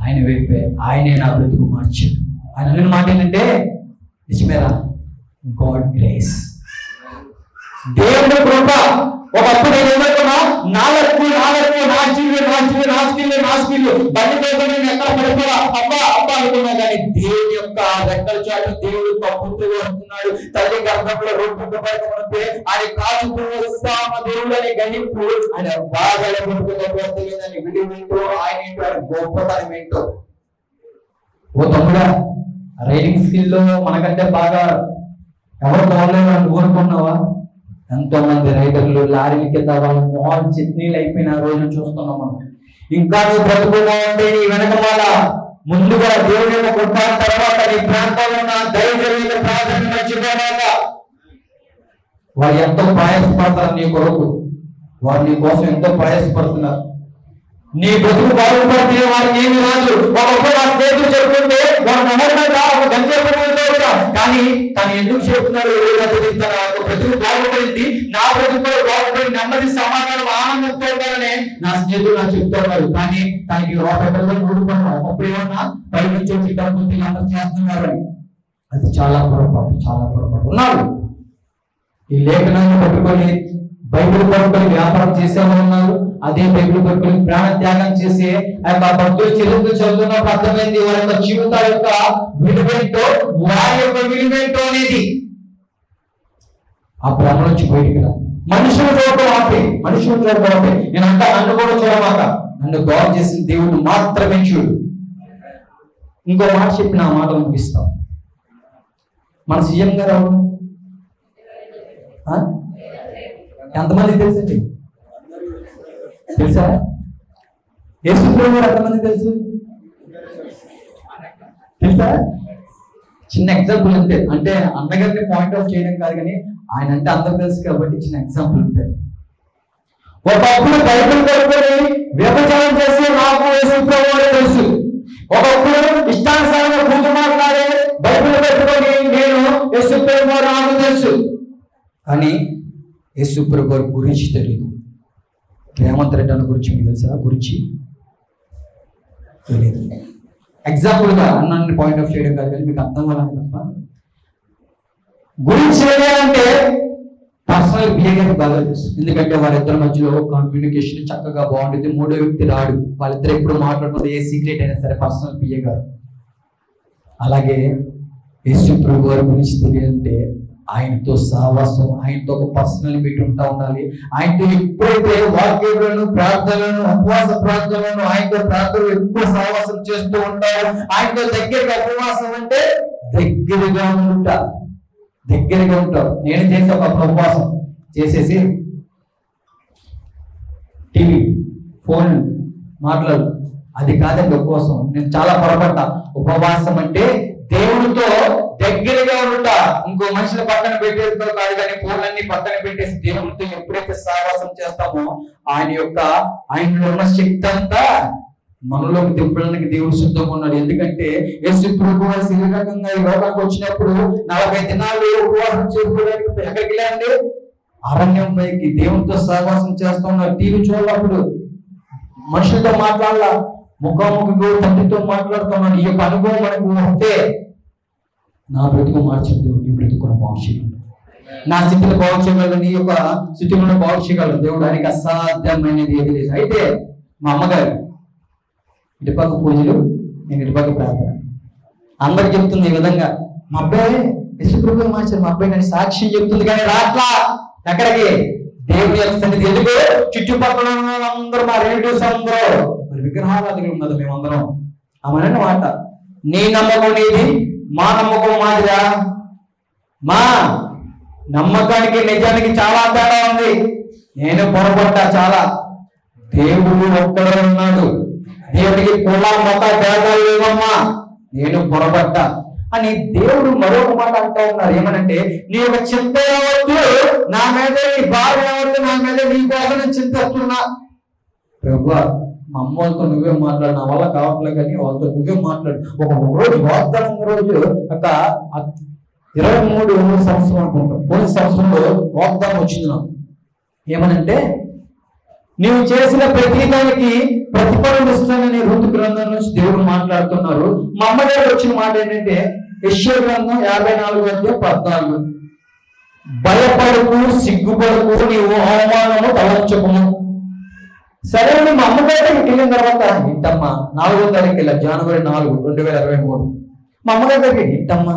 ఆయన వైపే ఆయనే నా బ్రతుకు మార్చాడు. ఆయన అన్న మాట ఏంటంటే, నిజమేరా, గాడ్ గ్రేస్, దేవుడి కృప. ఒకప్పుడు నేను ఏమనుకున్నా, నా స్కిల్ బండి కోసం నేను ఎక్కడ పడిపోయా అబ్బా అనుకున్నా. కానీ దేవుడి యొక్క రెక్కల చాటు దేవుడు పుట్టుగా వస్తున్నాడు. తల్లి గర్భంలో రూపుపడితే ఆయన కాదు దేవుడు అనే గణింపు, ఆయన బాగా పడుతుందని విడివింటూ ఆయన ఏంటో ఆయన గొప్పతనం ఏంటో. ఓ తమ్ముడా, రైడింగ్ స్కిల్లో మనకంటే బాగా ఎవరు బాగలేరు అని కోరుకున్నావా? ఎంతో మంది రైడర్లు లారీల కింద వాళ్ళు మోహన్ చట్నీలు అయిపోయిన రోజులు చూస్తున్నాం మనం. ఇంకా నువ్వు బ్రతుకున్నావంటే నీ వెనకమాల ముందుగా దేవుడి కృప, తర్వాత నీ ప్రాంతంలో ఉన్న దైవజనుల ప్రార్థన మర్చిపోయాక వారు ఎంతో ప్రయాసపడతారు నీ కొరకు. వారు నీ కోసం ఎంతో ప్రయాసపడుతున్నారు. నీ బ్రతుకు బాగుపడితే వారికి ఏమి రాదు. ఒకప్పుడు ఆ స్నేహితులు చెప్పుకుంటే వారు నమ్మకంగా ఒక గంజేపుకుంటూ, కానీ తను ఎందుకు చెప్తున్నాడు? బ్రతుకు బాగుపడింది, నా బ్రతుకు బాగుపడి నెమ్మది సమాధానం ఆనందంతో ఉండాలని నా స్నేహితులు నాకు చెప్తున్నారు. కానీ తనకి ఒకప్పుడు ఊరుకున్నాం, ఒకప్పుడు ఏమన్నా పై నుంచి వచ్చి డబ్బులు అందరూ చేస్తున్నారు. అది చాలా పొరపాటు, చాలా పొరపాటు. ఉన్నారు ఈ లేఖనాన్ని పట్టుకొని బైబిల్ పట్టుకొని వ్యాపారం చేసేవాళ్ళు ఉన్నారు. అదే బైబిల్ పట్టుకొని ప్రాణ త్యాగం చేసి ఆ యొక్క భక్తుల చరిత్ర చదువుతున్నప్పుడు అర్థమైంది వారి యొక్క జీవితాల యొక్క విలువేంటో, వారి యొక్క విలువేంటో అనేది. ఆ భ్రమ నుంచి బయటికి రా. మనుషులు చూడటం ఆపే, మనుషులు చూడటం ఆపే. నేను అంటా, నన్ను కూడా చూడమాక, నన్ను బాగు చేసిన దేవుడు మాత్రమే చూడు. ఇంకో మాట చెప్పిన ఆ మాట ముగిస్తాం. మన సీఎం గారు ఎవరు? ఎంతమందికి తెలుసండి? తెలుసా? యేసు ప్రభువు గారు ఎంతమందికి తెలుసు? తెలుసా? చిన్న ఎగ్జాంపుల్ అంతే. అంటే అన్నగారిని పాయింట్ ఆఫ్ చేయడం కాదు, కానీ ఆయన అంటే అందరికి తెలుసు కాబట్టి చిన్న ఎగ్జాంపుల్ అంతే. ఒకప్పుడు బైబిల్ పట్టుకొని వ్యభిచారం చేసి నాకు యేసు ప్రభువు తెలుసు. ఒకప్పుడు ఇష్టానుసారంగా పూజ మాట్లాడే బైబిల్ పెట్టుకొని నేను యేసు ప్రభువు నాకు తెలుసు. కానీ యేసు ప్రభువు గురించి తెలియదు. రేవంత్ రెడ్డి అన్న గురించి మీకు తెలుసా? గురించి తెలియదు. ఎగ్జాంపుల్గా అన్నాన్ని పాయింట్ ఆఫ్ చేయడం కాదు, కానీ మీకు అర్థం అవ్వాలని తప్ప. గురించి తెలియాలంటే పర్సనల్ బిహేవియర్ బాగా తెలుసు. ఎందుకంటే వారిద్దరి మధ్యలో కమ్యూనికేషన్ చక్కగా బాగుంటుంది. మూడో వ్యక్తి రాడు. వాళ్ళిద్దరు ఎప్పుడు మాట్లాడుతుంది, ఏ సీక్రెట్ అయినా సరే పర్సనల్ బిహేవియర్. అలాగే యేసు ప్రభు వారి గురించి తెలియాలంటే ఆయనతో సహవాసం, ఆయనతో ఒక పర్సనల్ మీట్ ఉంటా ఉండాలి. ఆయనతో ఎప్పుడైతే వాక్యాలను, ప్రార్థనలను, ఉపవాస ప్రార్థనలను, ఆయనతో ప్రార్థనలు ఎక్కువ సహవాసం చేస్తూ ఉంటారు. ఆయనతో దగ్గరగా ఉపవాసం అంటే దగ్గరగా ఉంటారు. నేను చేసే ఒక ఉపవాసం చేసేసి టీవీ, ఫోన్ మాట్లాడు, అది కాదండి ఉపవాసం. నేను చాలా పొరపడ్డా. ఉపవాసం అంటే దేవుడితో దగ్గరగా ఉంటా. ఇంకో మనుషుల పక్కన పెట్టేదితో కాదు, కానీ ఫోన్లన్నీ పక్కన పెట్టేసి దేవుడితో ఎప్పుడైతే సహవాసం చేస్తామో ఆయనలో ఉన్న శక్తి అంతా మనలోకి దింపడానికి దేవుడు సిద్ధంగా ఉన్నాడు. ఎందుకంటే యేసు ప్రభువు శరీరకంగా ఈ లోకానికి వచ్చినప్పుడు 40 దినాలు ఉపవాసం చేసుకోవడానికి ఎక్కడికి వెళ్ళండి? అరణ్యం పైకి. దేవుడితో సహవాసం చేస్తా ఉన్నారు. టీవీ చూడప్పుడు మనుషులతో మాట్లాడాల, ముఖాముఖిగా తండ్రితో మాట్లాడుతున్నాను. ఈ యొక్క అనుభవం మనకు వస్తే నా బ్రతుకు మార్చిన దేవుడు నీ బ్రతుకు కూడా బాగు చేయగలడు. నా స్థితిని బాగు చేయగలడు, నీ యొక్క స్థితిని బాగు చేయగలడు దేవుడు. ఆయనకి అసాధ్యమైనది ఏది లేదు. అయితే మా అమ్మగారు ఇటుపక్క పూజలు, నేను ఇటుపక్క ప్రార్థన. అందరికి చెప్తుంది ఈ విధంగా, మా అబ్బాయి యేసు ప్రభువు మార్చారు, మా అబ్బాయి నేను సాక్ష్యం చెప్తుంది, కానీ రాట్లా ఎక్కడికి? దేవుని యొక్క సన్నిధి. ఎందుకు? చుట్టుపక్కల అందరూ మా రిలేటివ్స్ అందరూ మరి విగ్రహారాధకులు ఉన్నది. మేమందరం అమనని మాట. నీ నమ్మకం నీది, మా నమ్మకం మాదిరా. మా నమ్మకానికి నిజానికి చాలా తేడా ఉంది. నేను పొరపడ్డా చాలా. దేవుడు ఒక్కడే ఉన్నాడు. దేవుడికి కుల మత భేదాలు లేవమ్మా. నేను పొరపడ్డా అని దేవుడు మరొక మాట అంటూ ఉన్నారు. ఏమనంటే, నీ యొక్క చింత ఏవద్దు నా మీద, నీ భార్య ఏవద్దు నా మీద, నీ కోసం నేను చింతిస్తున్నా. ప్రభువా, మా అమ్మ వాళ్ళతో నువ్వే మాట్లాడు, నా వల్ల కావట్లేదు, కానీ వాళ్ళతో నువ్వే మాట్లాడు. ఒక రోజు వాగ్దానం రోజు ఒక 23 సంవత్సరం అనుకుంటాం, పోయిన సంవత్సరంలో వాగ్దానం వచ్చింది నాకు. ఏమనంటే, నీవు చేసిన ప్రతి దానికి ప్రతిఫలం ఇస్తానని ఋతు గ్రంథం నుంచి దేవుడు మాట్లాడుతున్నారు. మా అమ్మగారు వచ్చిన మాట ఏంటంటే, యెషయా గ్రంథం 54:14, భయపడకు, సిగ్గుపడకు, నీవు అవమానము తలంచకుము. సరే అని మా అమ్మగారికి వెళ్ళిన తర్వాత, ఏంటమ్మా 4వ తారీఖు వెళ్ళా, జనవరి 4, 2023. మా అమ్మగారి దగ్గరికి, ఏంటమ్మా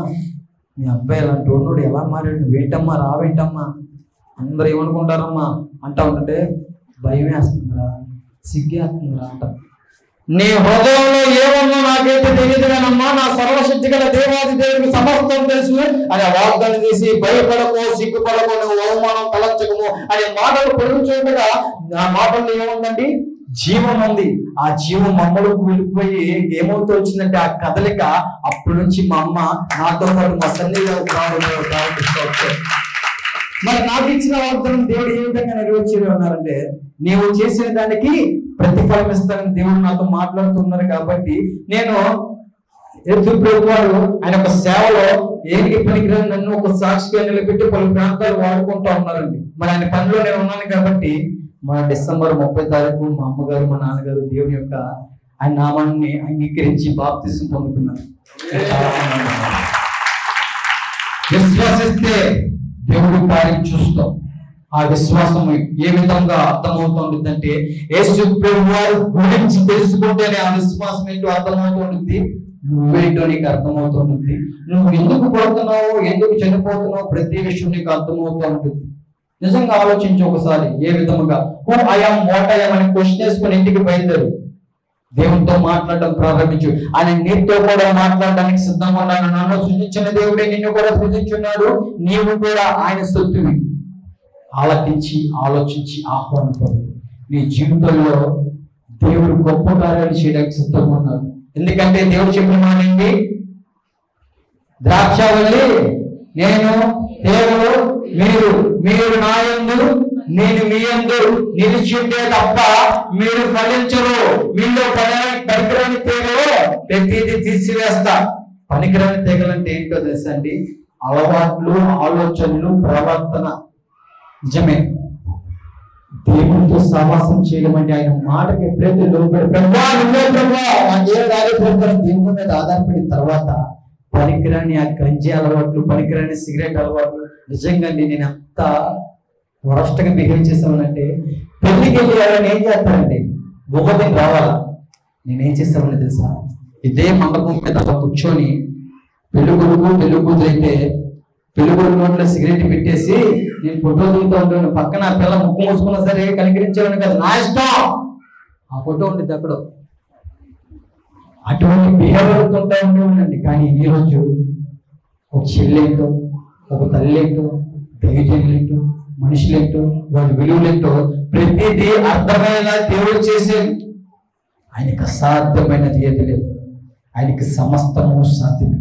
మీ అబ్బాయి అలాంటి ఉన్నోడు ఎలా మారాడు, నువ్వేంటమ్మా రావేంటమ్మా, అందరూ ఏమనుకుంటారమ్మా అంటా ఉంటుంటే, భయం వేస్తుందిరా, సిగ్గేస్తుందిరా అంట. నీ హృదయంలో ఏమన్నా నాకైతే తెలియదు కానమ్మా, నా సర్వశక్తి గల దేవాది దేవుడికి సమస్తం తెలుసు అని వాగ్దానం చేసి, భయపడకో, సిగ్గుపడకో, నువ్వు అవమానం తలంచకము అనే మాటలు పడుచుండగా, ఆ మాటల్లో ఏముందండి? జీవం ఉంది. ఆ జీవం మమ్మలకు వెళ్ళిపోయి ఏమవుతూ వచ్చిందంటే, ఆ కదలిక అప్పటి నుంచి మా అమ్మ నాతో పాటు మా సన్నిధిలో ప్రారంభిస్తూ. మరి నాకు ఇచ్చిన వాగ్దానం దేవుడు ఏ విధంగా నెరవేర్చేది ఉన్నారంటే, నీవు చేసిన దానికి ప్రతిఫలం ఇస్తానని దేవుడు నాతో మాట్లాడుతున్నారు. కాబట్టి నేను యేసు ప్రభువు వారు ఆయన ఒక సేవలో ఏనికి పనికిరాని నన్ను ఒక సాక్షిగా నిలబెట్టి పలు ప్రాంతాలు వాడుకుంటూ ఉన్నారండి. మరి ఆయన పనిలో నేను ఉన్నాను కాబట్టి మన డిసెంబర్ 30 తారీఖు మా అమ్మగారు, మా నాన్నగారు దేవుని యొక్క ఆయన నామాన్ని అంగీకరించి బాప్తిసం పొందుకున్నారు. విశ్వసిస్తే దేవుడు కార్యం చూస్తాం. ఆ విశ్వాసం ఏ విధంగా అర్థమవుతుందంటే, యేసు ప్రభువు వారి గురించి తెలుసుకుంటేనే ఆ విశ్వాసం ఏంటో అర్థమవుతుంది. నువ్వేంటో నీకు అర్థమవుతుంది. నువ్వు ఎందుకు పడుతున్నావు, ఎందుకు చనిపోతున్నావు, ప్రతి విషయం నీకు అర్థమవుతూ ఉంటుంది. నిజంగా ఆలోచించి ఒకసారి, ఏ విధముగా who I am, what I am అని క్వశ్చన్ వేసుకుని ఇంటికి బయలుదేరు. దేవునితో మాట్లాడడం ప్రారంభించు. ఆయన నీతో కూడా మాట్లాడడానికి సిద్ధంగా ఉన్నాను. నన్ను సృజించిన దేవుడే నిన్ను కూడా సృజించున్నాడు. నీవు కూడా ఆయన సొత్తువి. ఆలకించి ఆలోచించి ఆహ్వానించు. నీ జీవితంలో దేవుడు గొప్ప కార్యాలు చేయడానికి సిద్ధంగా ఉన్నాడు. ఎందుకంటే దేవుడు చెప్పిన మాట ఏంటి? ద్రాక్షవల్లి నేను, దేవుడు మీరు, మీరు నా యందు నేను మీ యందు నిలిచింటే తప్ప మీరు ఫలించరు. మీలో పనికిరాని తీగలు ప్రతిదీ తీసివేస్తా. పనికిరాని తీగలంటే ఏంటో తెలుసా అండి? అలవాట్లు, ఆలోచనలు, ప్రవర్తన. నిజమే, దేవునితో సహవాసం చేయడం అంటే ఆయన మాటకి ఎప్పుడైతే లోపడి దేవుని మీద ఆధారపడిన తర్వాత పనికిరాని ఆ గంజి అలవాట్లు, పనికిరాని సిగరెట్ అలవాట్లు, నిజంగా నేను ఎంత వరస్ట్గా బిహేవ్ చేసామనంటే, పెళ్లికి వెళ్ళి ఎవరైనా ఏం చేస్తారండి? ఒకదిని రావాలా. నేనేం చేస్తామని తెలుసా? ఇదే మండపం మీద కూర్చొని పెళ్లి కొడుకు పెళ్లి కూతురు అయితే పెళ్లి కొడుకు నోట్లో సిగరెట్ పెట్టేసి నేను ఫోటో దిగుతూ ఉంటాను. పక్కన ఆ పిల్ల ముక్కు మూసుకున్నా సరే కనికరించేవాడిని కదా, నా ఇష్టం. ఆ ఫోటో ఉండేది అక్కడ. అటువంటి బిహేవియర్ ఉంటూ ఉండేవాడినండి. కానీ ఈరోజు ఒక చెల్లెంటో, ఒక తల్లేంటో, దైవజనులేంటో, మనుషులేంటో, వాడి విలువలేంటో ప్రతిదీ అర్థమయ్యేలా దేవుడు చేసేది. ఆయనకు అసాధ్యమైనది ఏది లేదు. ఆయనకి సమస్తము సాధ్యమే.